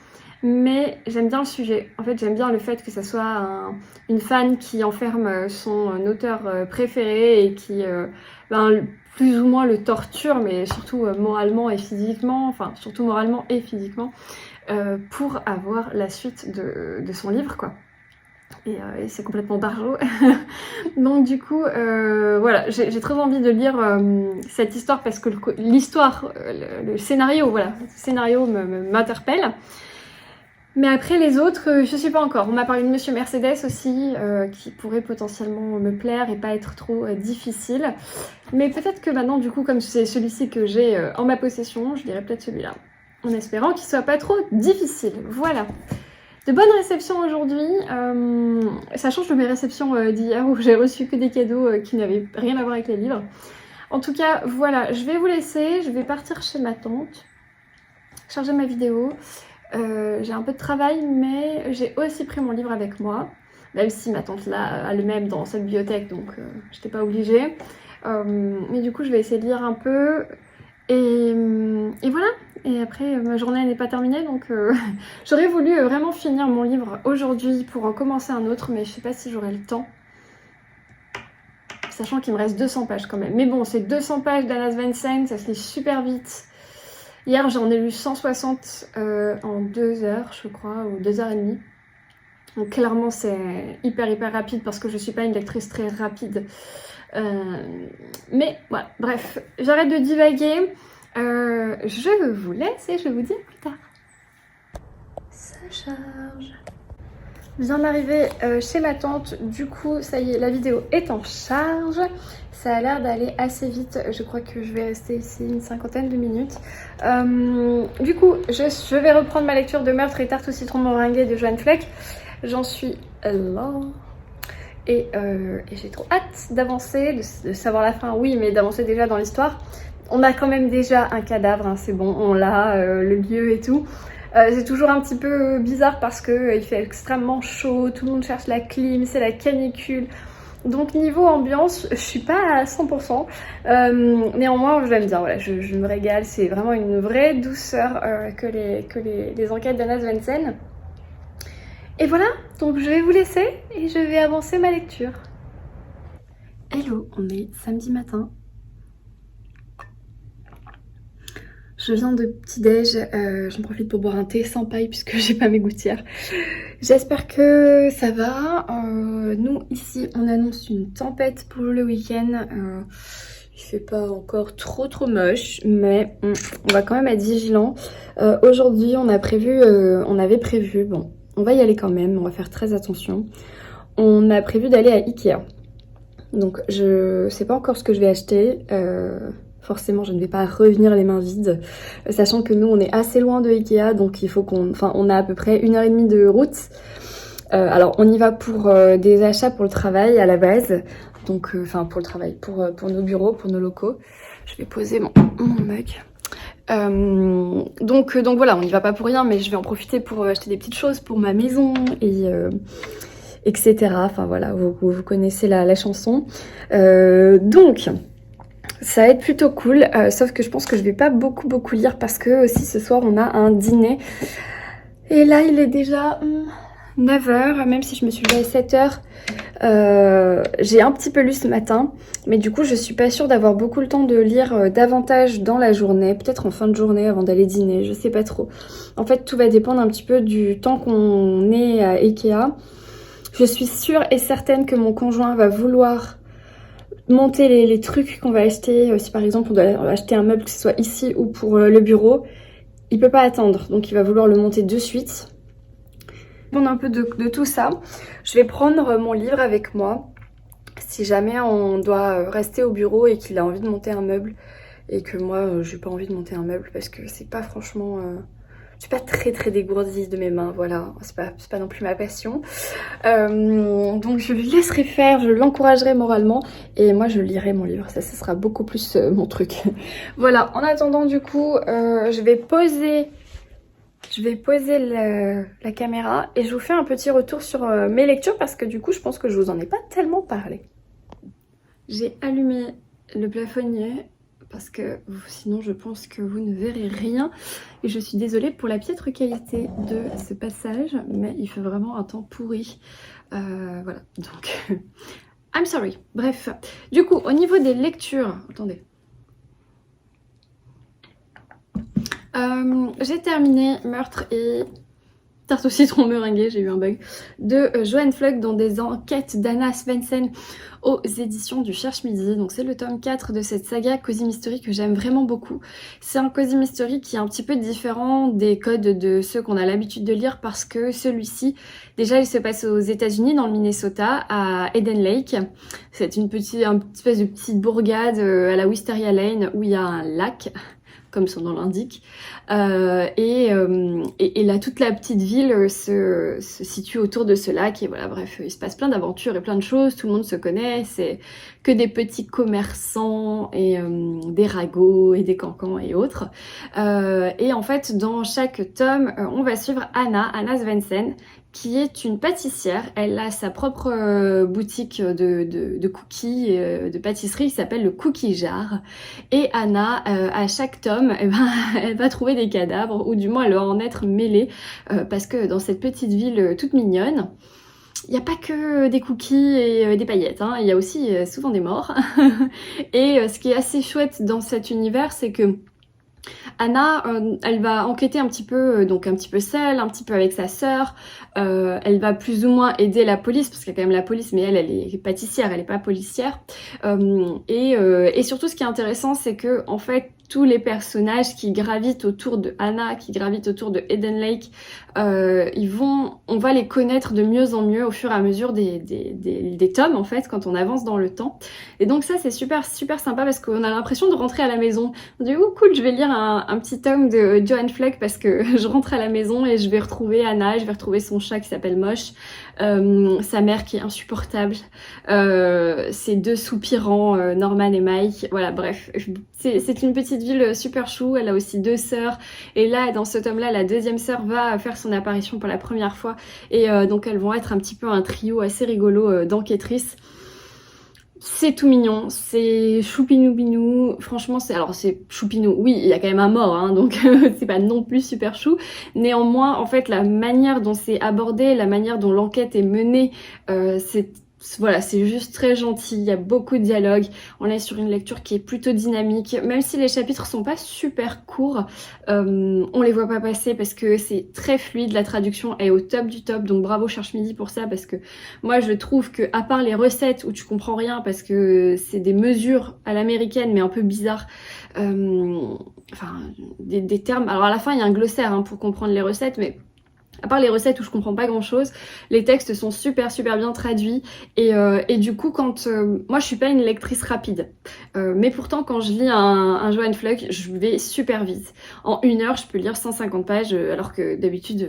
S1: Mais j'aime bien le sujet. En fait, j'aime bien le fait que ça soit une fan qui enferme son auteur préféré et qui, plus ou moins le torture, mais surtout moralement et physiquement, enfin, surtout moralement et physiquement, pour avoir la suite de son livre, quoi. Et c'est complètement barjot. Donc du coup, voilà, j'ai très envie de lire cette histoire parce que l'histoire, le scénario, voilà, le scénario m'interpelle. Mais après les autres, je sais pas encore. On m'a parlé de Monsieur Mercedes aussi, qui pourrait potentiellement me plaire et pas être trop difficile. Mais peut-être que maintenant, du coup, comme c'est celui-ci que j'ai en ma possession, je dirais peut-être celui-là. En espérant qu'il soit pas trop difficile. Voilà. De bonnes réceptions aujourd'hui. Ça change de mes réceptions d'hier où j'ai reçu que des cadeaux qui n'avaient rien à voir avec les livres. En tout cas, voilà. Je vais vous laisser. Je vais partir chez ma tante. Charger ma vidéo. J'ai un peu de travail, mais j'ai aussi pris mon livre avec moi, même si ma tante l'a elle-même dans sa bibliothèque, donc j'étais pas obligée. Mais du coup, je vais essayer de lire un peu, et voilà. Et après, ma journée n'est pas terminée, donc j'aurais voulu vraiment finir mon livre aujourd'hui pour en commencer un autre, mais je sais pas si j'aurai le temps. sachant qu'il me reste 200 pages quand même. Mais bon, c'est 200 pages d'Anna Svensson, ça se lit super vite. Hier, j'en ai lu 160 en 2 heures, je crois, ou 2 heures et demie. Donc clairement, c'est hyper rapide parce que je suis pas une lectrice très rapide. Mais voilà, bref, j'arrête de divaguer. Je vous laisse et je vous dis à plus tard. Ça charge. Je viens d'arriver chez ma tante, du coup ça y est, la vidéo est en charge. Ça a l'air d'aller assez vite, je crois que je vais rester ici une 50aine de minutes. Du coup, je vais reprendre ma lecture de Meurtre et tarte au citron meringuée de Johann Fleck. J'en suis là. Et j'ai trop hâte d'avancer, de savoir la fin, oui, mais d'avancer déjà dans l'histoire. On a quand même déjà un cadavre, hein, c'est bon, on l'a, le lieu et tout. C'est toujours un petit peu bizarre parce que il fait extrêmement chaud, tout le monde cherche la clim, c'est la canicule. Donc niveau ambiance, je suis pas à 100%. Néanmoins, je l'aime bien, voilà, je me régale, c'est vraiment une vraie douceur que les enquêtes d'Anna Svensson. Et voilà, donc je vais vous laisser et je vais avancer ma lecture. Hello, on est samedi matin. Je viens de petit-déj, j'en profite pour boire un thé sans paille puisque j'ai pas mes gouttières. J'espère que ça va. Nous, ici, on annonce une tempête pour le week-end. Il fait pas encore trop moche, mais on va quand même être vigilant. Aujourd'hui, on avait prévu, bon, on va y aller quand même, on va faire très attention. On a prévu d'aller à Ikea. Donc, je sais pas encore ce que je vais acheter. Forcément, je ne vais pas revenir les mains vides, sachant que nous, on est assez loin de Ikea, donc il faut on a à peu près 1h30 de route. Alors, on y va pour des achats pour le travail à la base, donc, pour le travail, pour nos bureaux, pour nos locaux. Je vais poser mon mug. Donc voilà, on n'y va pas pour rien, mais je vais en profiter pour acheter des petites choses pour ma maison et etc. Enfin voilà, vous connaissez la chanson. Donc ça va être plutôt cool, sauf que je pense que je vais pas beaucoup lire parce que aussi ce soir on a un dîner. Et là il est déjà 9h, même si je me suis levée à 7h. J'ai un petit peu lu ce matin, mais du coup je suis pas sûre d'avoir beaucoup le temps de lire davantage dans la journée, peut-être en fin de journée avant d'aller dîner, je sais pas trop. En fait tout va dépendre un petit peu du temps qu'on est à Ikea. Je suis sûre et certaine que mon conjoint va vouloir monter les trucs qu'on va acheter. Si par exemple on doit acheter un meuble, que ce soit ici ou pour le bureau, il peut pas attendre, donc il va vouloir le monter de suite. On a un peu de tout ça. Je vais prendre mon livre avec moi si jamais on doit rester au bureau et qu'il a envie de monter un meuble et que moi j'ai pas envie de monter un meuble parce que c'est pas franchement... je suis pas très dégourdie de mes mains, voilà, c'est pas non plus ma passion. Donc je le laisserai faire, je l'encouragerai moralement et moi je lirai mon livre, ça sera beaucoup plus mon truc. Voilà, en attendant du coup, je vais poser la caméra et je vous fais un petit retour sur mes lectures parce que du coup je pense que je vous en ai pas tellement parlé. J'ai allumé le plafonnier parce que sinon je pense que vous ne verrez rien et je suis désolée pour la piètre qualité de ce passage, mais il fait vraiment un temps pourri. Voilà, donc I'm sorry. Bref, du coup au niveau des lectures, attendez. J'ai terminé Meurtre et tarte au citron meringuée, j'ai eu un bug, de Johann Fleck dans des enquêtes d'Anna Svensson aux éditions du Cherche-Midi. Donc c'est le tome 4 de cette saga Cozy Mystery que j'aime vraiment beaucoup. C'est un Cozy Mystery qui est un petit peu différent des codes de ceux qu'on a l'habitude de lire parce que celui-ci, déjà il se passe aux États-Unis dans le Minnesota, à Eden Lake. C'est une espèce de petite bourgade à la Wisteria Lane où il y a un lac, comme son nom l'indique, et là toute la petite ville se situe autour de ce lac et voilà, bref, il se passe plein d'aventures et plein de choses, tout le monde se connaît, c'est que des petits commerçants et des ragots et des cancans et autres, et en fait dans chaque tome on va suivre Anna Svensson qui est une pâtissière. Elle a sa propre boutique de cookies, de pâtisserie qui s'appelle le Cookie Jar. Et Anna, à chaque tome, elle va trouver des cadavres, ou du moins elle va en être mêlée, parce que dans cette petite ville toute mignonne, il n'y a pas que des cookies et des paillettes, hein. Il y a aussi souvent des morts. Et ce qui est assez chouette dans cet univers, c'est que Anna, elle va enquêter un petit peu, donc un petit peu seule, un petit peu avec sa sœur. Elle va plus ou moins aider la police, parce qu'il y a quand même la police, mais elle est pâtissière, elle est pas policière. Et surtout, ce qui est intéressant, c'est que en fait, tous les personnages qui gravitent autour de Anna, qui gravitent autour de Eden Lake, on va les connaître de mieux en mieux au fur et à mesure des tomes, en fait, quand on avance dans le temps. Et donc ça, c'est super sympa parce qu'on a l'impression de rentrer à la maison. On dit, oh cool, je vais lire un petit tome de Joanne Fleck parce que je rentre à la maison et je vais retrouver Anna, je vais retrouver son chat qui s'appelle Moche, sa mère qui est insupportable, ses deux soupirants, Norman et Mike. Voilà, bref, c'est une petite ville super chou. Elle a aussi 2 sœurs. Et là, dans ce tome-là, la deuxième sœur va faire son apparition pour la première fois. Et donc, elles vont être un petit peu un trio assez rigolo d'enquêtrices. C'est tout mignon, c'est choupinou binou, franchement c'est choupinou, oui il y a quand même un mort hein, donc c'est pas non plus super chou, néanmoins en fait la manière dont c'est abordé, la manière dont l'enquête est menée, c'est juste très gentil, il y a beaucoup de dialogue, on est sur une lecture qui est plutôt dynamique, même si les chapitres sont pas super courts, on les voit pas passer parce que c'est très fluide, la traduction est au top du top, donc bravo Cherche Midi pour ça, parce que moi je trouve que à part les recettes où tu comprends rien parce que c'est des mesures à l'américaine mais un peu bizarres, enfin des termes, alors à la fin il y a un glossaire hein, pour comprendre les recettes, mais à part les recettes où je comprends pas grand chose, les textes sont super bien traduits et du coup quand moi je suis pas une lectrice rapide, mais pourtant quand je lis un Joanne Fleck je vais super vite. En 1 heure je peux lire 150 pages alors que d'habitude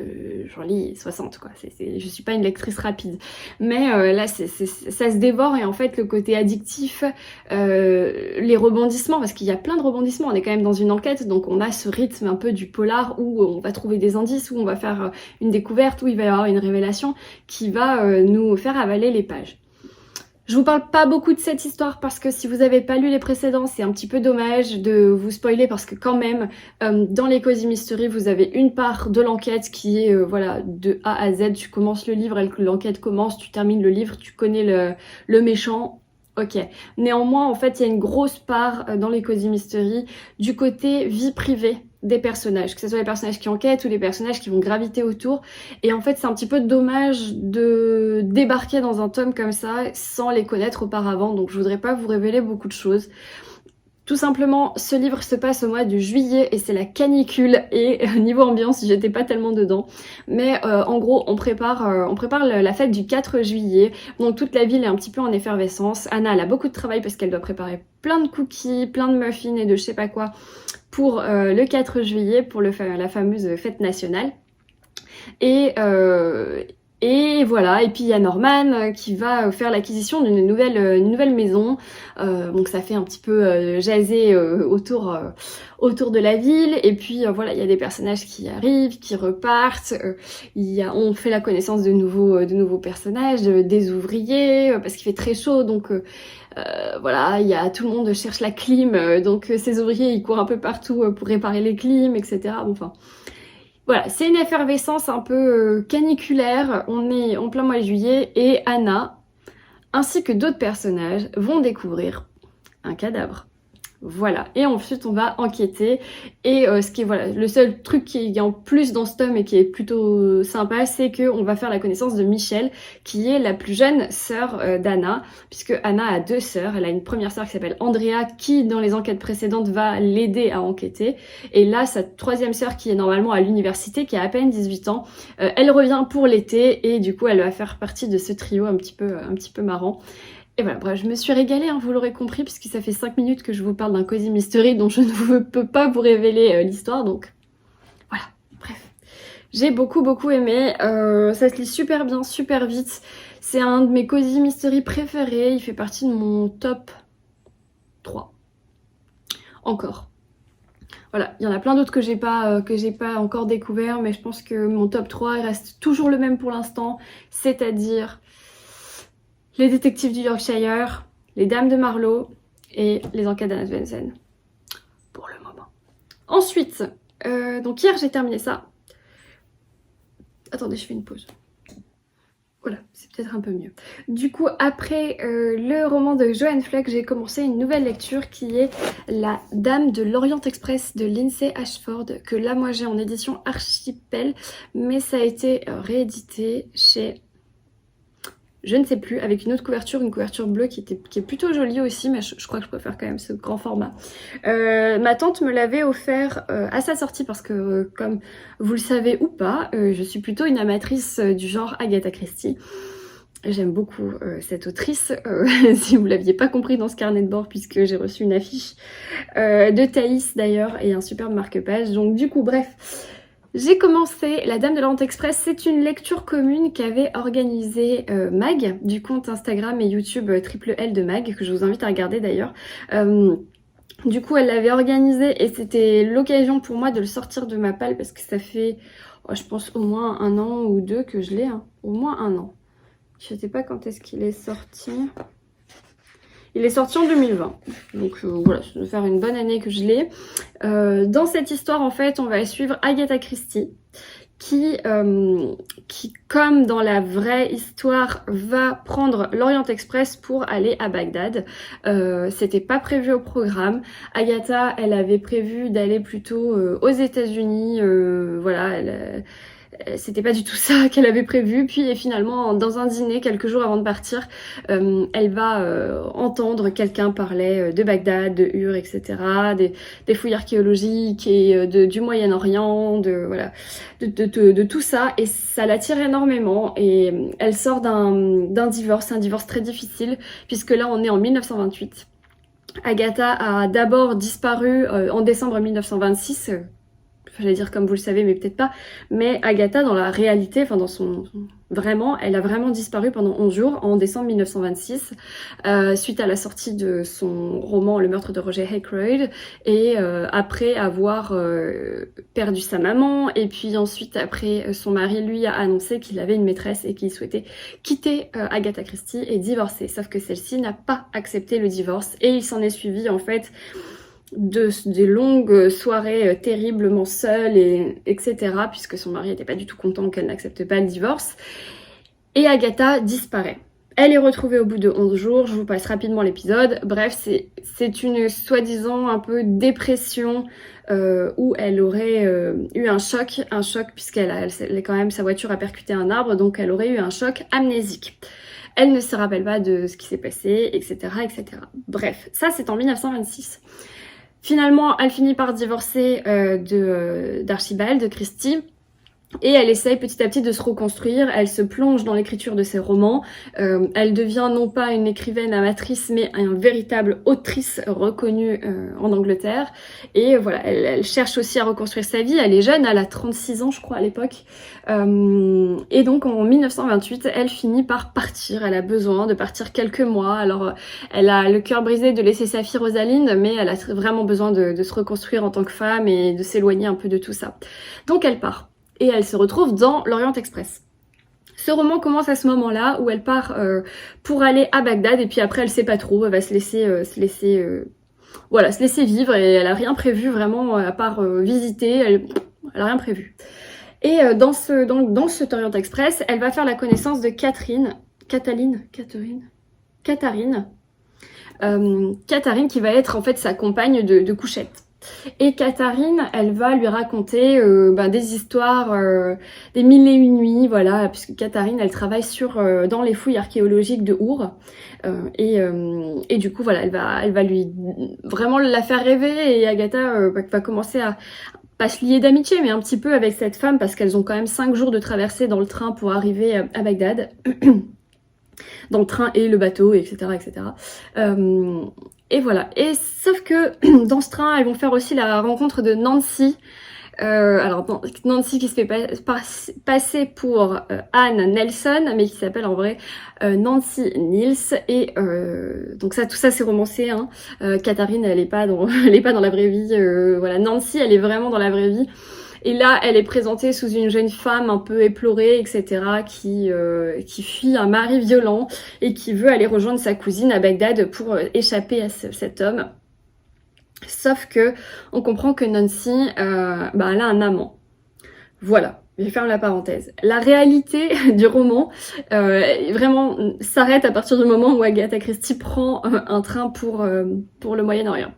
S1: j'en lis 60 quoi. Je suis pas une lectrice rapide, mais là ça se dévore et en fait le côté addictif, les rebondissements, parce qu'il y a plein de rebondissements, on est quand même dans une enquête donc on a ce rythme un peu du polar où on va trouver des indices, où on va faire une découverte, où il va y avoir une révélation qui va nous faire avaler les pages. Je vous parle pas beaucoup de cette histoire parce que si vous avez pas lu les précédents, c'est un petit peu dommage de vous spoiler parce que quand même, dans les Cozy Mystery, vous avez une part de l'enquête qui est voilà de A à Z. Tu commences le livre, l'enquête commence, tu termines le livre, tu connais le méchant. Ok. Néanmoins, en fait, il y a une grosse part dans les Cozy Mystery du côté vie privée des personnages, que ce soit les personnages qui enquêtent ou les personnages qui vont graviter autour. Et en fait, c'est un petit peu dommage de débarquer dans un tome comme ça sans les connaître auparavant. Donc, je voudrais pas vous révéler beaucoup de choses. Tout simplement, ce livre se passe au mois de juillet et c'est la canicule et niveau ambiance, j'étais pas tellement dedans. Mais en gros, on prépare la fête du 4 juillet. Donc toute la ville est un petit peu en effervescence. Anna, elle a beaucoup de travail parce qu'elle doit préparer plein de cookies, plein de muffins et de je sais pas quoi pour le 4 juillet, pour la fameuse fête nationale. Et voilà, et puis il y a Norman qui va faire l'acquisition d'une nouvelle maison, donc ça fait un petit peu jaser autour de la ville, et puis voilà, il y a des personnages qui arrivent, qui repartent, on fait la connaissance de nouveaux personnages, des ouvriers, parce qu'il fait très chaud, donc voilà, tout le monde cherche la clim, donc ces ouvriers ils courent un peu partout pour réparer les clims, etc. Bon, enfin... Voilà, c'est une effervescence un peu caniculaire, on est en plein mois de juillet et Anna, ainsi que d'autres personnages, vont découvrir un cadavre. Voilà, et ensuite on va enquêter et ce qui est voilà, le seul truc qui est en plus dans ce tome et qui est plutôt sympa, c'est que on va faire la connaissance de Michelle, qui est la plus jeune sœur d'Anna, puisque Anna a 2 sœurs. Elle a une première sœur qui s'appelle Andrea, qui dans les enquêtes précédentes va l'aider à enquêter, et là sa 3e sœur qui est normalement à l'université, qui a à peine 18 ans, elle revient pour l'été et du coup elle va faire partie de ce trio un petit peu marrant. Et voilà, bref, je me suis régalée, hein, vous l'aurez compris, puisque ça fait 5 minutes que je vous parle d'un Cozy Mystery dont je ne peux pas vous révéler l'histoire, donc voilà, bref. J'ai beaucoup aimé, ça se lit super bien, super vite, c'est un de mes Cozy Mystery préférés, il fait partie de mon top 3. Encore. Voilà, il y en a plein d'autres que j'ai pas encore découvert, mais je pense que mon top 3 reste toujours le même pour l'instant, c'est-à-dire... Les détectives du Yorkshire, les dames de Marlowe et les enquêtes d'Anna Svensson. Pour le moment. Ensuite, donc hier j'ai terminé ça. Attendez, je fais une pause. Voilà, c'est peut-être un peu mieux. Du coup, après le roman de Joanne Fleck, j'ai commencé une nouvelle lecture qui est La Dame de l'Orient Express de Lindsay Ashford, que là, moi, j'ai en édition Archipel, mais ça a été réédité chez... je ne sais plus, avec une couverture bleue qui est plutôt jolie aussi, mais je crois que je préfère quand même ce grand format. Ma tante me l'avait offert à sa sortie parce que, comme vous le savez ou pas, je suis plutôt une amatrice du genre Agatha Christie. J'aime beaucoup cette autrice, si vous l'aviez pas compris dans ce carnet de bord, puisque j'ai reçu une affiche de Thaïs d'ailleurs et un superbe marque-page. Donc du coup, bref... j'ai commencé La Dame de l'Orient Express, c'est une lecture commune qu'avait organisée Mag, du compte Instagram et YouTube Triple L de Mag, que je vous invite à regarder d'ailleurs. Du coup, elle l'avait organisé et c'était l'occasion pour moi de le sortir de ma palle parce que ça fait, je pense, au moins 1 an ou 2 que je l'ai, hein. Au moins 1 an. Je sais pas quand est-ce qu'il est sorti. Il est sorti en 2020, donc voilà, ça doit faire une bonne année que je l'ai. Dans cette histoire, en fait, on va suivre Agatha Christie, qui, comme dans la vraie histoire, va prendre l'Orient Express pour aller à Bagdad. C'était pas prévu au programme. Agatha, elle avait prévu d'aller plutôt aux États-Unis. Voilà, c'était pas du tout ça qu'elle avait prévu. Puis finalement, dans un dîner, quelques jours avant de partir, elle va entendre quelqu'un parler de Bagdad, de Ur, etc., des fouilles archéologiques et du Moyen-Orient, voilà, de tout ça. Et ça l'attire énormément. Et elle sort d'un divorce, un divorce très difficile, puisque là, on est en 1928. Agatha a d'abord disparu en décembre 1926. J'allais dire comme vous le savez, mais peut-être pas. Mais Agatha, dans la réalité, enfin dans son... vraiment, elle a vraiment disparu pendant 11 jours, en décembre 1926, suite à la sortie de son roman Le meurtre de Roger Ackroyd, et après avoir perdu sa maman, et puis ensuite après, son mari, lui, a annoncé qu'il avait une maîtresse et qu'il souhaitait quitter Agatha Christie et divorcer. Sauf que celle-ci n'a pas accepté le divorce, et il s'en est suivi, en fait, des longues soirées terriblement seules, etc. Puisque son mari n'était pas du tout content qu'elle n'accepte pas le divorce. Et Agatha disparaît. Elle est retrouvée au bout de 11 jours, je vous passe rapidement l'épisode. Bref, c'est une soi-disant un peu dépression où elle aurait eu un choc puisqu'elle quand même, sa voiture a percuté un arbre, donc elle aurait eu un choc amnésique. Elle ne se rappelle pas de ce qui s'est passé, etc., etc. Bref, ça c'est en 1926. Finalement, elle finit par divorcer d'Archibald, de Christie. Et elle essaye petit à petit de se reconstruire, elle se plonge dans l'écriture de ses romans, elle devient non pas une écrivaine amatrice mais une véritable autrice reconnue en Angleterre. Et voilà, elle cherche aussi à reconstruire sa vie, elle est jeune, elle a 36 ans je crois à l'époque. Et donc en 1928, elle finit par partir, elle a besoin de partir quelques mois. Alors elle a le cœur brisé de laisser sa fille Rosalinde, mais elle a vraiment besoin de se reconstruire en tant que femme et de s'éloigner un peu de tout ça. Donc elle part. Et elle se retrouve dans l'Orient Express. Ce roman commence à ce moment-là où elle part pour aller à Bagdad et puis après elle sait pas trop, elle va se laisser vivre et elle a rien prévu vraiment à part visiter, elle a rien prévu. Et dans cet Orient Express, elle va faire la connaissance de Catherine qui va être en fait sa compagne de couchette. Et Catherine, elle va lui raconter des histoires, des 1001 nuits, voilà, puisque Catherine, elle travaille dans les fouilles archéologiques de Our, et du coup, voilà, elle va lui vraiment la faire rêver, et Agatha va commencer à pas se lier d'amitié, mais un petit peu avec cette femme, parce qu'elles ont quand même 5 jours de traversée dans le train pour arriver à Bagdad. Dans le train et le bateau, etc., etc. Et voilà. Et sauf que dans ce train, elles vont faire aussi la rencontre de Nancy. Alors Nancy qui se fait passer pour Anne Nelson, mais qui s'appelle en vrai Nancy Niels. Et donc ça, tout ça c'est romancé. Hein. Catherine, elle est pas dans la vraie vie. Voilà, Nancy, elle est vraiment dans la vraie vie. Et là, elle est présentée sous une jeune femme un peu éplorée, etc., qui fuit un mari violent et qui veut aller rejoindre sa cousine à Bagdad pour échapper à cet homme. Sauf que on comprend que Nancy, elle a un amant. Voilà. je ferme la parenthèse. La réalité du roman vraiment s'arrête à partir du moment où Agatha Christie prend un train pour le Moyen-Orient.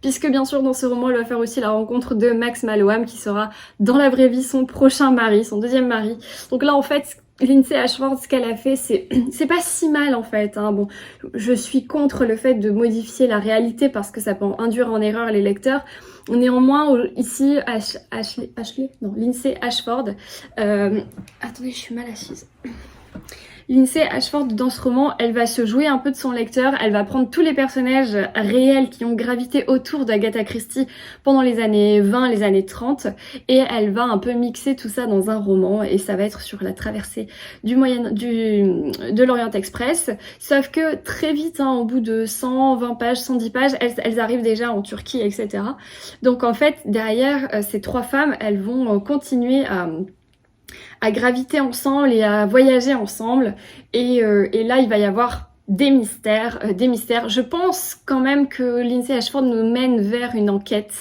S1: Puisque bien sûr dans ce roman elle va faire aussi la rencontre de Max Malloam qui sera dans la vraie vie son prochain mari, son deuxième mari. Donc là en fait Lindsay Ashford, ce qu'elle a fait, c'est pas si mal en fait. Hein. Bon, je suis contre le fait de modifier la réalité parce que ça peut induire en erreur les lecteurs. Néanmoins, ici, Lindsay Ashford, attendez, je suis mal assise. Lindsay Ashford, dans ce roman, elle va se jouer un peu de son lecteur, elle va prendre tous les personnages réels qui ont gravité autour d'Agatha Christie pendant les années 20, les années 30, et elle va un peu mixer tout ça dans un roman, et ça va être sur la traversée de l'Orient Express, sauf que très vite, hein, au bout de 120 pages, 110 pages, elles arrivent déjà en Turquie, etc. Donc en fait, derrière, ces trois femmes, elles vont continuer à graviter ensemble et à voyager ensemble. Et là, il va y avoir des mystères. Je pense quand même que Lindsay Ashford nous mène vers une enquête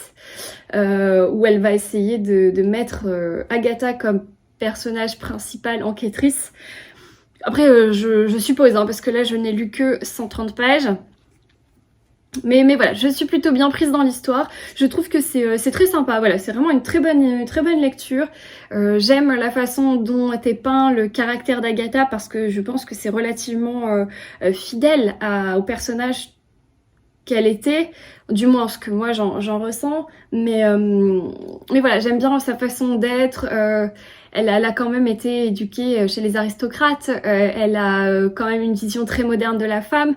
S1: où elle va essayer de mettre Agatha comme personnage principal, enquêtrice. Après, je suppose, hein, parce que là, je n'ai lu que 130 pages. Mais voilà, je suis plutôt bien prise dans l'histoire. Je trouve que c'est très sympa. Voilà, c'est vraiment une très bonne lecture. J'aime la façon dont est peint le caractère d'Agatha parce que je pense que c'est relativement fidèle au personnage qu'elle était, du moins ce que moi j'en ressens. Mais voilà, j'aime bien sa façon d'être. Elle a quand même été éduquée chez les aristocrates. Elle a quand même une vision très moderne de la femme.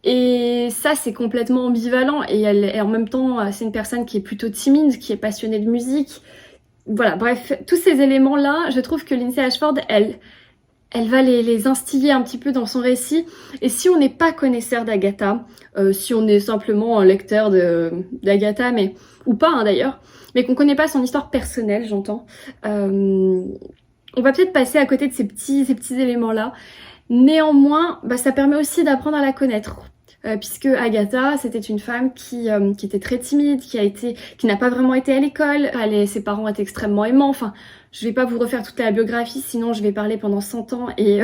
S1: Et ça, c'est complètement ambivalent. Et en même temps, c'est une personne qui est plutôt timide, qui est passionnée de musique. Voilà, bref, tous ces éléments-là, je trouve que Lindsay Ashford, elle va les instiller un petit peu dans son récit. Et si on n'est pas connaisseur d'Agatha, si on est simplement un lecteur d'Agatha, ou pas hein, d'ailleurs, mais qu'on connaît pas son histoire personnelle, j'entends, on va peut-être passer à côté de ces petits éléments-là. Néanmoins, ça permet aussi d'apprendre à la connaître. Puisque Agatha, c'était une femme qui était très timide, qui n'a pas vraiment été à l'école, ses parents étaient extrêmement aimants, enfin, je vais pas vous refaire toute la biographie, sinon je vais parler pendant 100 ans et,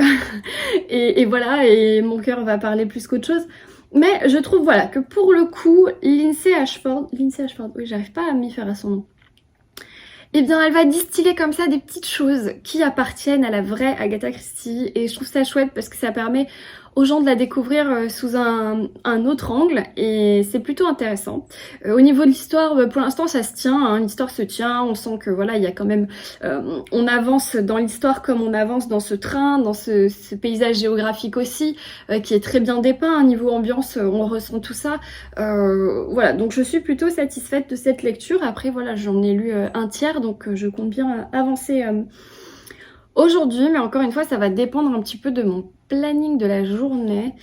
S1: et voilà, et mon cœur va parler plus qu'autre chose. Mais je trouve, voilà, que pour le coup, Lindsay Ashford, oui, j'arrive pas à m'y faire à son nom. Eh bien, elle va distiller comme ça des petites choses qui appartiennent à la vraie Agatha Christie. Et je trouve ça chouette parce que ça permet aux gens de la découvrir sous un autre angle. Et c'est plutôt intéressant. Au niveau de l'histoire, pour l'instant, ça se tient. Hein, l'histoire se tient. On sent que voilà, il y a quand même... on avance dans l'histoire comme on avance dans ce train, dans ce paysage géographique aussi, qui est très bien dépeint. Hein, niveau ambiance, on ressent tout ça. Voilà, donc je suis plutôt satisfaite de cette lecture. Après, voilà, j'en ai lu un tiers. Donc je compte bien avancer aujourd'hui, mais encore une fois ça va dépendre un petit peu de mon planning de la journée.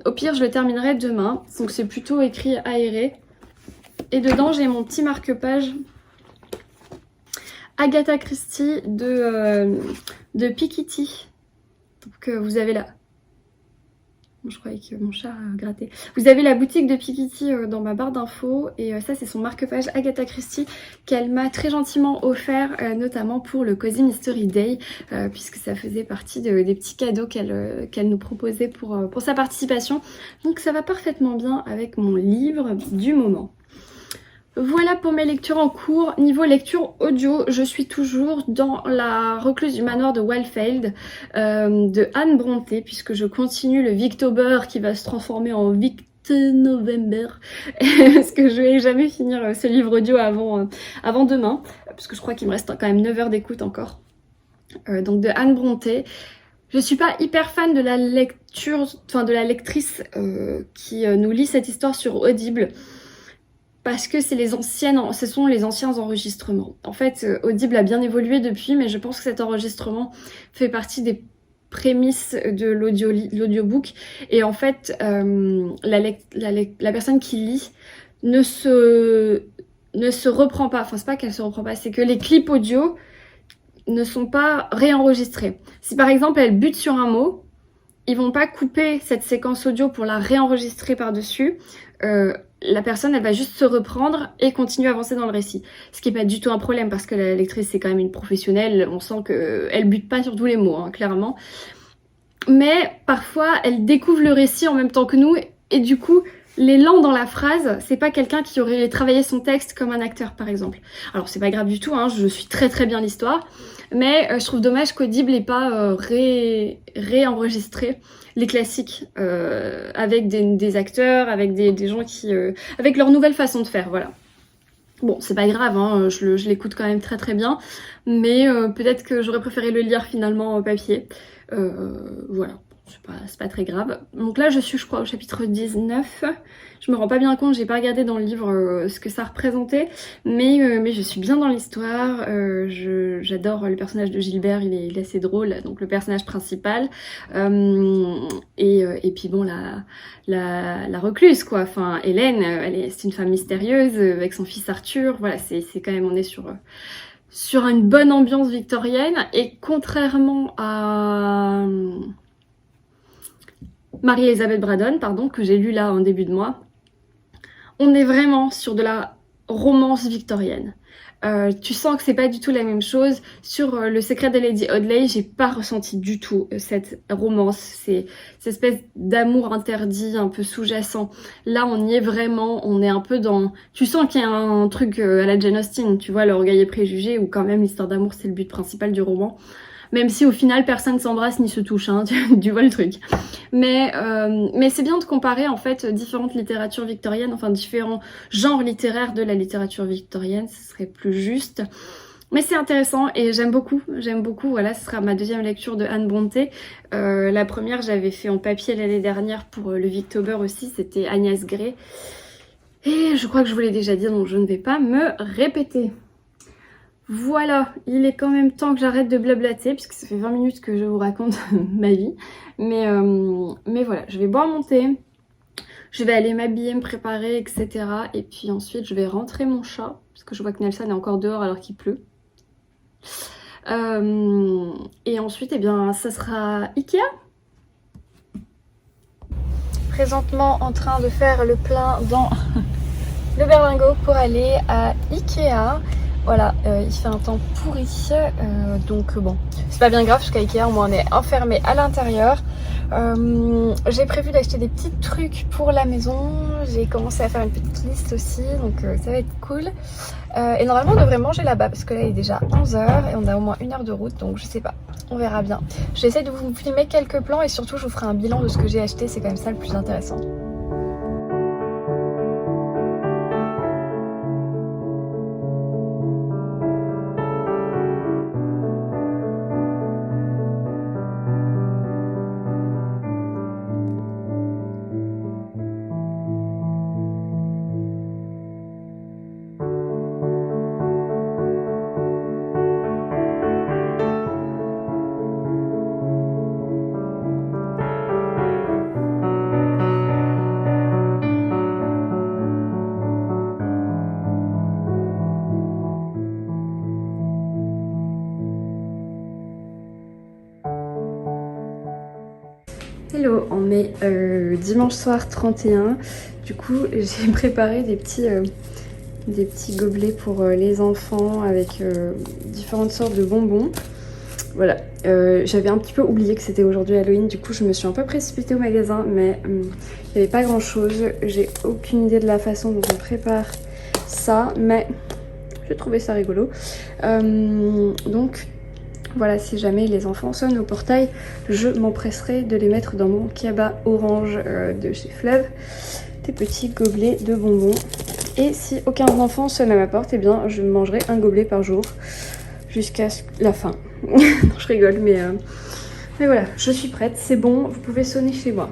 S1: Au pire je le terminerai demain, donc c'est plutôt écrit aéré. Et dedans j'ai mon petit marque-page Agatha Christie de Piketty. Donc vous avez là. Je croyais que mon chat grattait. Vous avez la boutique de Piketty dans ma barre d'infos. Et ça, c'est son marque-page Agatha Christie qu'elle m'a très gentiment offert, notamment pour le Cozy Mystery Day, puisque ça faisait partie des petits cadeaux qu'elle nous proposait pour sa participation. Donc ça va parfaitement bien avec mon livre du moment. Voilà pour mes lectures en cours. Niveau lecture audio, je suis toujours dans La recluse du manoir de Wildfeld de Anne Brontë, puisque je continue le Victober qui va se transformer en November, parce que je vais jamais finir ce livre audio avant demain, parce que je crois qu'il me reste quand même 9 heures d'écoute encore. Donc de Anne Brontë. Je suis pas hyper fan de la lecture, enfin de la lectrice qui nous lit cette histoire sur Audible. Parce que ce sont les anciens enregistrements. En fait, Audible a bien évolué depuis, mais je pense que cet enregistrement fait partie des prémices de l'audiobook. Et en fait, la personne qui lit ne se reprend pas. Enfin, c'est pas qu'elle se reprend pas, c'est que les clips audio ne sont pas réenregistrés. Si par exemple, elle bute sur un mot, ils vont pas couper cette séquence audio pour la réenregistrer par-dessus. la personne elle va juste se reprendre et continuer à avancer dans le récit. Ce qui est pas du tout un problème parce que la lectrice c'est quand même une professionnelle, on sent qu'elle bute pas sur tous les mots, hein, clairement. Mais parfois elle découvre le récit en même temps que nous et du coup l'élan dans la phrase, c'est pas quelqu'un qui aurait travaillé son texte comme un acteur par exemple. Alors c'est pas grave du tout, hein, je suis très très bien l'histoire, mais je trouve dommage qu'Audible n'ait pas réenregistré les classiques avec des acteurs, avec des gens qui... avec leur nouvelle façon de faire, voilà. Bon, c'est pas grave, hein, je l'écoute quand même très très bien, mais peut-être que j'aurais préféré le lire finalement au papier. Voilà, c'est pas très grave. Donc là, je suis, je crois, au chapitre 19. Je me rends pas bien compte, j'ai pas regardé dans le livre ce que ça représentait, mais je suis bien dans l'histoire. J'adore le personnage de Gilbert, il est assez drôle, donc le personnage principal. Et puis bon, la recluse, quoi. Enfin, Hélène, c'est une femme mystérieuse avec son fils Arthur. Voilà, c'est quand même, on est sur une bonne ambiance victorienne. Et contrairement à Marie-Elisabeth Braddon, pardon, que j'ai lu là en début de mois, on est vraiment sur de la romance victorienne. Tu sens que c'est pas du tout la même chose. Sur Le secret de Lady Audley, j'ai pas ressenti du tout cette romance, cette espèce d'amour interdit un peu sous-jacent. Là, on y est vraiment, on est un peu dans... Tu sens qu'il y a un truc à la Jane Austen, tu vois, l'orgueil et préjugé, où quand même l'histoire d'amour c'est le but principal du roman. Même si au final personne s'embrasse ni se touche, hein, tu vois le truc. Mais c'est bien de comparer en fait différentes littératures victoriennes, enfin différents genres littéraires de la littérature victorienne, ce serait plus juste. Mais c'est intéressant et j'aime beaucoup, voilà, ce sera ma deuxième lecture de Anne Brontë. La première j'avais fait en papier l'année dernière pour le Victober aussi, c'était Agnès Grey. Et je crois que je vous l'ai déjà dit, donc je ne vais pas me répéter. Voilà, il est quand même temps que j'arrête de blablater puisque ça fait 20 minutes que je vous raconte ma vie. Mais voilà, je vais boire mon thé, je vais aller m'habiller, me préparer, etc. Et puis ensuite je vais rentrer mon chat parce que je vois que Nelson est encore dehors alors qu'il pleut. Et ensuite, eh bien, ça sera Ikea. Présentement en train de faire le plein dans le berlingot pour aller à Ikea. Voilà, il fait un temps pourri, donc bon, c'est pas bien grave parce qu'à Ikea, au moins on est enfermé à l'intérieur. J'ai prévu d'acheter des petits trucs pour la maison, j'ai commencé à faire une petite liste aussi, donc ça va être cool. Et normalement on devrait manger là-bas parce que là il est déjà 11h et on a au moins 1 heure de route, donc je sais pas, on verra bien. J'essaie de vous filmer quelques plans et surtout je vous ferai un bilan de ce que j'ai acheté, c'est quand même ça le plus intéressant. Hello, on est dimanche soir 31. Du coup, j'ai préparé des petits gobelets pour les enfants avec différentes sortes de bonbons. Voilà, j'avais un petit peu oublié que c'était aujourd'hui Halloween, du coup je me suis un peu précipitée au magasin, mais il n'y avait pas grand chose. J'ai aucune idée de la façon dont on prépare ça, mais j'ai trouvé ça rigolo. Donc voilà, si jamais les enfants sonnent au portail, je m'empresserai de les mettre dans mon cabas orange de chez Fleuve, des petits gobelets de bonbons. Et si aucun enfant sonne à ma porte, eh bien je mangerai un gobelet par jour jusqu'à la fin. Non, je rigole, mais voilà, je suis prête, c'est bon, vous pouvez sonner chez moi.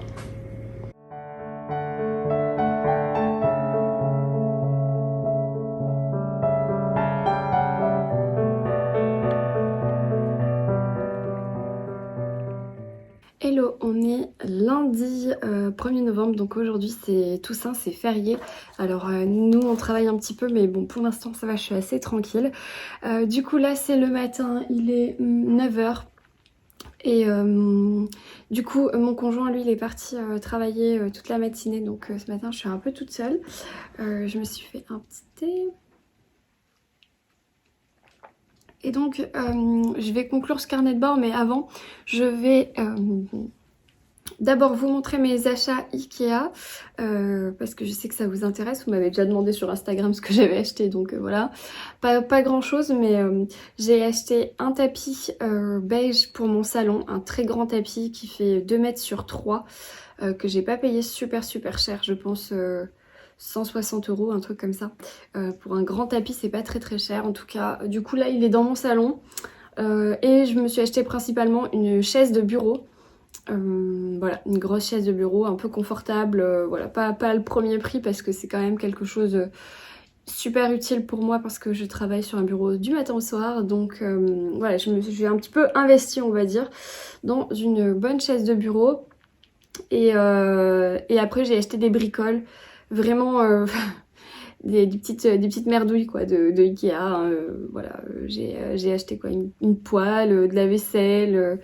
S1: Hello, on est lundi 1er novembre, donc aujourd'hui c'est Toussaint, c'est férié. Alors nous on travaille un petit peu, mais bon pour l'instant ça va, je suis assez tranquille. Du coup là c'est le matin, il est 9h Et du coup, mon conjoint, lui, il est parti travailler toute la matinée. Donc ce matin, je suis un peu toute seule. Je me suis fait un petit thé. Et donc, je vais conclure ce carnet de bord. Mais avant, je vais d'abord vous montrer mes achats Ikea. Parce que je sais que ça vous intéresse. Vous m'avez déjà demandé sur Instagram ce que j'avais acheté. Donc voilà. Pas grand chose, mais j'ai acheté un tapis beige pour mon salon. Un très grand tapis qui fait 2 mètres sur 3. Que j'ai pas payé super cher. Je pense 160 €, un truc comme ça. Pour un grand tapis, c'est pas très cher. En tout cas, du coup là, il est dans mon salon. Et je me suis acheté principalement une chaise de bureau. Voilà, une grosse chaise de bureau, un peu confortable. Voilà, pas le premier prix parce que c'est quand même quelque chose super utile pour moi parce que je travaille sur un bureau du matin au soir. Donc voilà, j'ai un petit peu investi, on va dire, dans une bonne chaise de bureau. Et après j'ai acheté des bricoles, vraiment des petites merdouilles quoi de Ikea. Hein, voilà, j'ai acheté quoi, une poêle, de la vaisselle.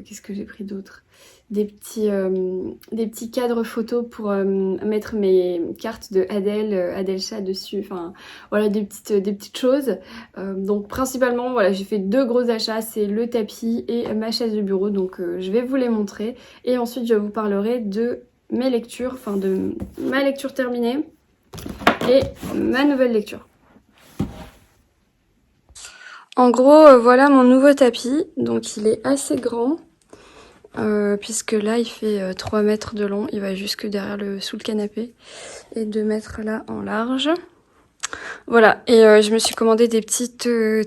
S1: Qu'est-ce que j'ai pris d'autre? Des petits cadres photos pour mettre mes cartes de Adelcha dessus. Enfin voilà, des petites choses. Donc principalement voilà, j'ai fait 2 gros achats, c'est le tapis et ma chaise de bureau. Donc je vais vous les montrer. Et ensuite je vous parlerai de mes lectures, enfin de ma lecture terminée et ma nouvelle lecture. En gros, voilà mon nouveau tapis. Donc il est assez grand. Puisque là il fait 3 mètres de long, il va jusque derrière sous le canapé et 2 mètres là en large. Voilà, et je me suis commandé des petites des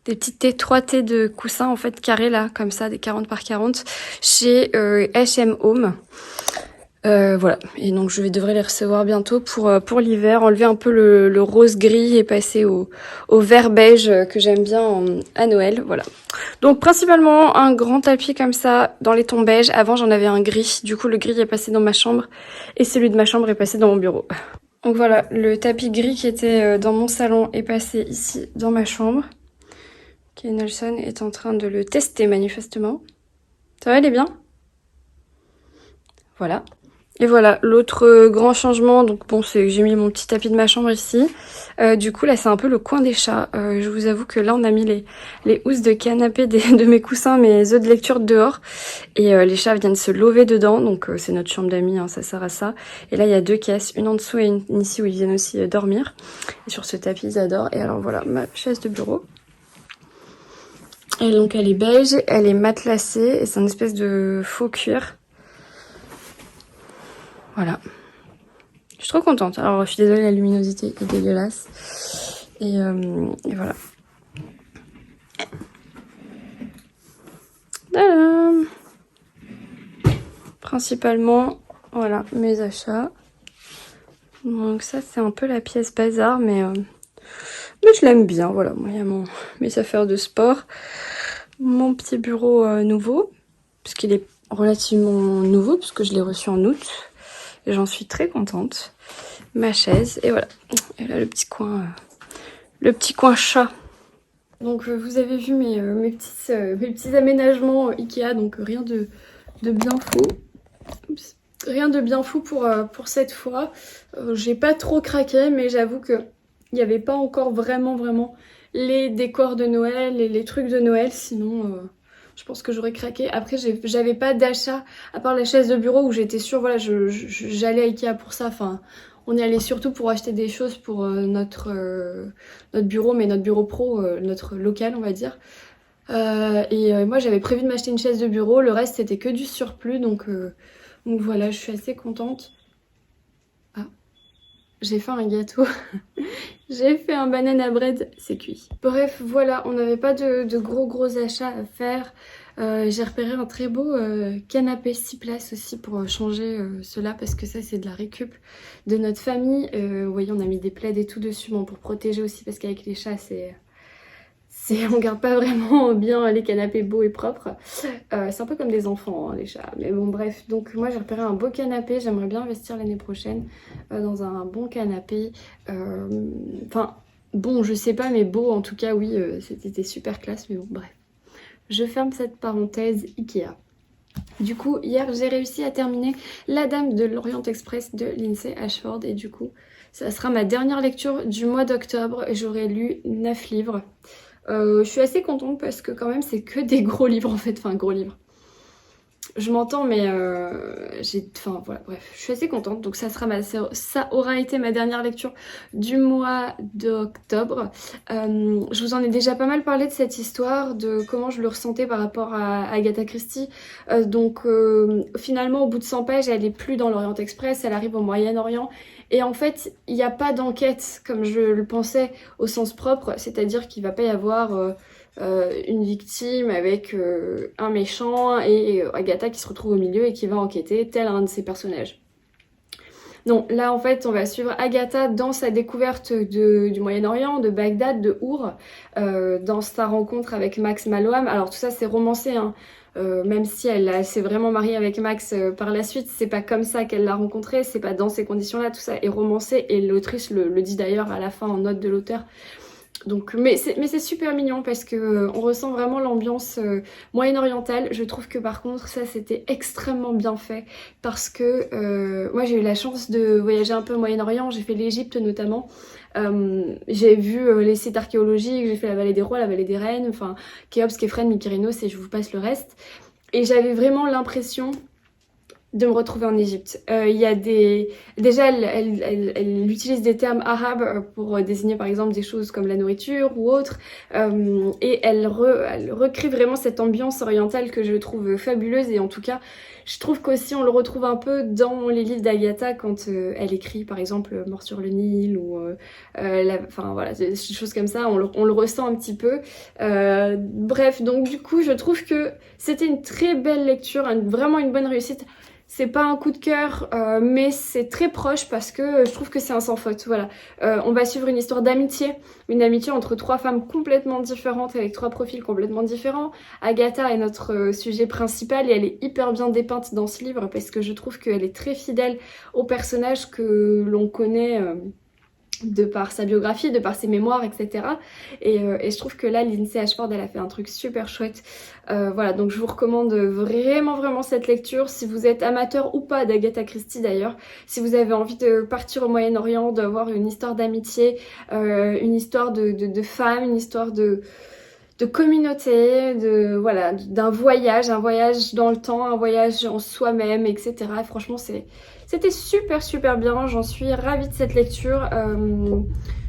S1: petites 3 T de coussins en fait carrés là, comme ça, des 40 par 40 chez H&M Home. Voilà, et donc je devrais les recevoir bientôt pour l'hiver, enlever un peu le rose gris et passer au vert beige que j'aime bien à Noël, voilà. Donc principalement un grand tapis comme ça dans les tons beige. Avant j'en avais un gris, du coup le gris est passé dans ma chambre et celui de ma chambre est passé dans mon bureau. Donc voilà, le tapis gris qui était dans mon salon est passé ici dans ma chambre. Kay Nelson est en train de le tester manifestement. Ça va, il est bien? Voilà. Et voilà, l'autre grand changement, donc bon, c'est que j'ai mis mon petit tapis de ma chambre ici. Du coup, là, c'est un peu le coin des chats. Je vous avoue que là, on a mis les housses de canapé de mes coussins, mes œufs de lecture dehors. Et les chats viennent se lever dedans, donc c'est notre chambre d'amis, hein, ça sert à ça. Et là, il y a 2 caisses, une en dessous et une ici où ils viennent aussi dormir. Et sur ce tapis, ils adorent. Et alors voilà, ma chaise de bureau. Et donc, elle est beige, elle est matelassée, et c'est une espèce de faux cuir. Voilà. Je suis trop contente. Alors, je suis désolée, la luminosité est dégueulasse. Et voilà. Tadam! Principalement, voilà, mes achats. Donc ça, c'est un peu la pièce bazar, mais je l'aime bien. Voilà, moi, il y a mes affaires de sport. Mon petit bureau nouveau, puisqu'il est relativement nouveau, puisque je l'ai reçu en août. Et j'en suis très contente. Ma chaise, et voilà. Et là, le petit coin chat. Donc vous avez vu mes petits aménagements Ikea, donc rien de bien fou. Oups. Rien de bien fou pour cette fois. J'ai pas trop craqué, mais j'avoue que il n'y avait pas encore vraiment les décors de Noël et les trucs de Noël, sinon je pense que j'aurais craqué. Après j'avais pas d'achat à part la chaise de bureau où j'étais sûre, voilà, j'allais à Ikea pour ça, enfin on y allait surtout pour acheter des choses pour notre bureau, mais notre bureau pro, notre local on va dire. Moi j'avais prévu de m'acheter une chaise de bureau, le reste c'était que du surplus, donc voilà, je suis assez contente. Ah, j'ai fait un gâteau. J'ai fait un banana bread, c'est cuit. Bref, voilà, on n'avait pas de gros achats à faire. J'ai repéré un très beau canapé 6 places aussi pour changer cela parce que ça c'est de la récup de notre famille. Vous voyez, on a mis des plaids et tout dessus, bon, pour protéger aussi parce qu'avec les chats on garde pas vraiment bien les canapés beaux et propres. C'est un peu comme des enfants, hein, les chats. Mais bon, bref. Donc moi, j'ai repéré un beau canapé. J'aimerais bien investir l'année prochaine dans un bon canapé. Enfin, bon, je sais pas, mais beau en tout cas, oui. C'était super classe. Mais bon, bref. je ferme cette parenthèse Ikea. Du coup, hier, j'ai réussi à terminer La Dame de l'Orient Express de Lindsay Ashford. Et du coup, ça sera ma dernière lecture du mois d'octobre. J'aurai lu 9 livres. Je suis assez contente parce que quand même, c'est que des gros livres en fait. Enfin, gros livres. Je m'entends, mais enfin voilà, bref, je suis assez contente. Donc ça aura été ma dernière lecture du mois d'octobre. Je vous en ai déjà pas mal parlé de cette histoire, de comment je le ressentais par rapport à Agatha Christie. Finalement, au bout de 100 pages, elle est plus dans l'Orient Express, elle arrive au Moyen-Orient. Et en fait, il n'y a pas d'enquête comme je le pensais au sens propre, c'est-à-dire qu'il ne va pas y avoir une victime avec un méchant et Agatha qui se retrouve au milieu et qui va enquêter, tel un de ses personnages. Non, là en fait on va suivre Agatha dans sa découverte du Moyen-Orient, de Bagdad, de Our, dans sa rencontre avec Max Malloam. Alors tout ça c'est romancé, hein. Même si elle s'est vraiment mariée avec Max par la suite, c'est pas comme ça qu'elle l'a rencontré, c'est pas dans ces conditions-là, tout ça est romancé et l'autrice le dit d'ailleurs à la fin en note de l'auteur. Donc, mais c'est super mignon parce que on ressent vraiment l'ambiance moyen-orientale. Je trouve que par contre ça c'était extrêmement bien fait parce que moi j'ai eu la chance de voyager un peu au Moyen-Orient, j'ai fait l'Égypte notamment. J'ai vu les sites archéologiques, j'ai fait la vallée des rois, la vallée des reines, enfin Khéops, Képhren, Mykérinos et je vous passe le reste. Et j'avais vraiment l'impression de me retrouver en Égypte. Il y a des... Déjà, elle utilise des termes arabes pour désigner par exemple des choses comme la nourriture ou autre. Et elle recrée vraiment cette ambiance orientale que je trouve fabuleuse. Et en tout cas, je trouve qu'aussi on le retrouve un peu dans les livres d'Agatha quand elle écrit par exemple Mort sur le Nil ou... Enfin voilà, des choses comme ça, on le ressent un petit peu. Bref, donc du coup, je trouve que c'était une très belle lecture, vraiment une bonne réussite. C'est pas un coup de cœur, mais c'est très proche parce que je trouve que c'est un sans faute. Voilà. On va suivre une histoire d'amitié, une amitié entre 3 femmes complètement différentes, avec 3 profils complètement différents. Agatha est notre sujet principal et elle est hyper bien dépeinte dans ce livre parce que je trouve qu'elle est très fidèle au personnage que l'on connaît. De par sa biographie, de par ses mémoires, etc. Et je trouve que là, Lindsay Ashford, elle a fait un truc super chouette. Voilà, donc je vous recommande vraiment cette lecture. Si vous êtes amateur ou pas d'Agatha Christie d'ailleurs, si vous avez envie de partir au Moyen-Orient, d'avoir une histoire d'amitié, une histoire de femmes, une histoire de communauté, voilà, d'un voyage, un voyage dans le temps, un voyage en soi-même, etc. Et franchement, c'était super bien. J'en suis ravie de cette lecture.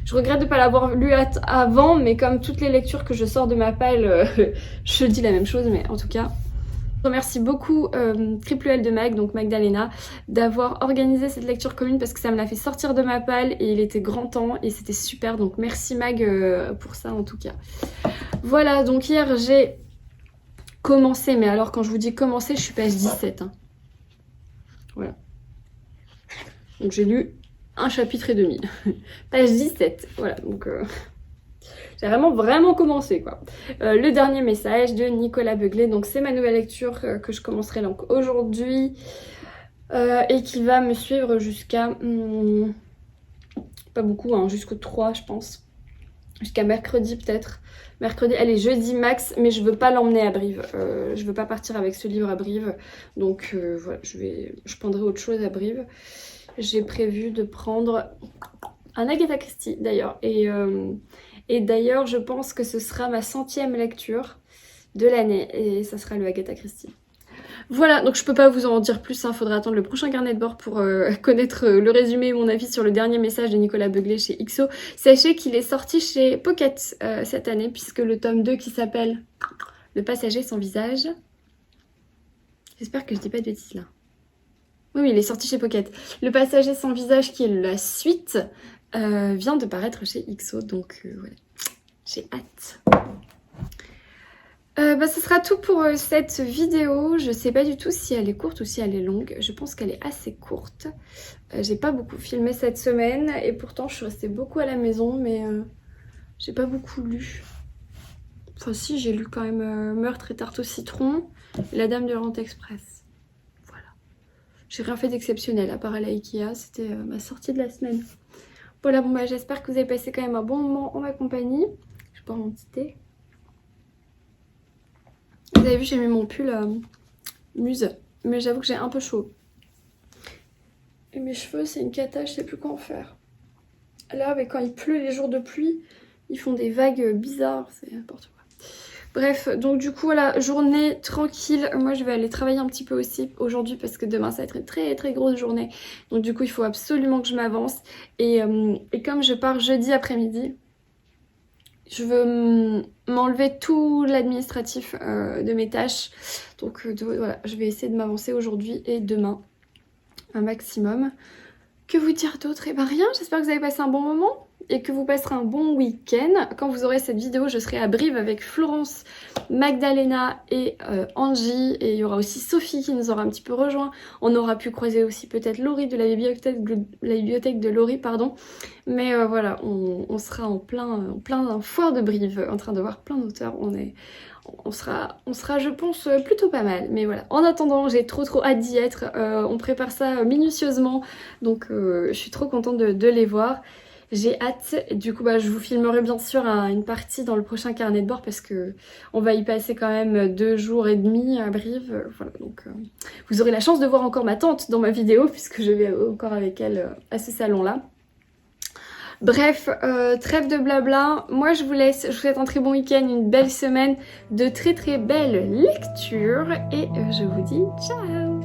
S1: Je regrette de ne pas l'avoir lu avant, mais comme toutes les lectures que je sors de ma palle, je dis la même chose, mais en tout cas... Je remercie beaucoup Triple L de Mag, donc Magdalena, d'avoir organisé cette lecture commune parce que ça me l'a fait sortir de ma palle et il était grand temps et c'était super, donc merci Mag pour ça en tout cas. Voilà, donc hier j'ai commencé, mais alors quand je vous dis commencer, je suis page 17. Hein. Voilà. Donc j'ai lu un chapitre et demi. Page 17, voilà, donc... J'ai vraiment commencé quoi. Le dernier message de Nicolas Beuglet, donc c'est ma nouvelle lecture que je commencerai donc aujourd'hui et qui va me suivre jusqu'à... pas beaucoup, hein, jusqu'au 3 je pense. Jusqu'à mercredi peut-être. Mercredi, allez jeudi max, mais je veux pas l'emmener à Brive. Je veux pas partir avec ce livre à Brive. Donc voilà, je prendrai autre chose à Brive. J'ai prévu de prendre un Agatha Christie d'ailleurs. Et d'ailleurs, je pense que ce sera ma 100e lecture de l'année. Et ça sera le Agatha Christie. Voilà, donc je peux pas vous en dire plus, hein, faudra attendre le prochain carnet de bord pour connaître le résumé et mon avis sur le dernier message de Nicolas Beuglet chez XO. Sachez qu'il est sorti chez Pocket cette année, puisque le tome 2 qui s'appelle Le passager sans visage... J'espère que je dis pas de bêtises là. Oui, il est sorti chez Pocket. Le passager sans visage, qui est la suite, vient de paraître chez XO, donc voilà, j'ai hâte. Ce sera tout pour cette vidéo. Je sais pas du tout si elle est courte ou si elle est longue. Je pense qu'elle est assez courte. J'ai pas beaucoup filmé cette semaine et pourtant je suis restée beaucoup à la maison, mais j'ai pas beaucoup lu. Enfin si, j'ai lu quand même Meurtre et tarte au citron et La Dame de l'Orient Express. Voilà. J'ai rien fait d'exceptionnel à part aller à Ikea. C'était ma sortie de la semaine. Voilà, bon j'espère que vous avez passé quand même un bon moment en ma compagnie. Je bois mon petit thé. Vous avez vu, j'ai mis mon pull Muse, mais j'avoue que j'ai un peu chaud. Et mes cheveux, c'est une cata, je sais plus quoi en faire. Là, mais quand il pleut les jours de pluie, ils font des vagues bizarres, c'est n'importe quoi. Bref, donc du coup, voilà, journée tranquille. Moi, je vais aller travailler un petit peu aussi aujourd'hui parce que demain, ça va être une très très grosse journée. Donc du coup, il faut absolument que je m'avance. Et comme je pars jeudi après-midi, je veux m'enlever tout l'administratif de mes tâches. Donc voilà, je vais essayer de m'avancer aujourd'hui et demain un maximum. Que vous dire d'autre? Et ben rien, j'espère que vous avez passé un bon moment et que vous passerez un bon week-end. Quand vous aurez cette vidéo, je serai à Brive avec Florence, Magdalena et Angie. Et il y aura aussi Sophie qui nous aura un petit peu rejoint. On aura pu croiser aussi peut-être Laurie de la bibliothèque de Laurie, pardon. Mais voilà, on sera en plein foire de Brive, en train de voir plein d'auteurs. On sera, je pense, plutôt pas mal. Mais voilà, en attendant, j'ai trop hâte d'y être. On prépare ça minutieusement, donc je suis trop contente de les voir. J'ai hâte. Du coup, bah, je vous filmerai bien sûr une partie dans le prochain carnet de bord parce que on va y passer quand même 2 jours et demi à Brive. Voilà, donc vous aurez la chance de voir encore ma tante dans ma vidéo puisque je vais encore avec elle à ce salon-là. Bref, trêve de blabla, moi je vous laisse, je vous souhaite un très bon week-end, une belle semaine, de très belles lectures et je vous dis ciao.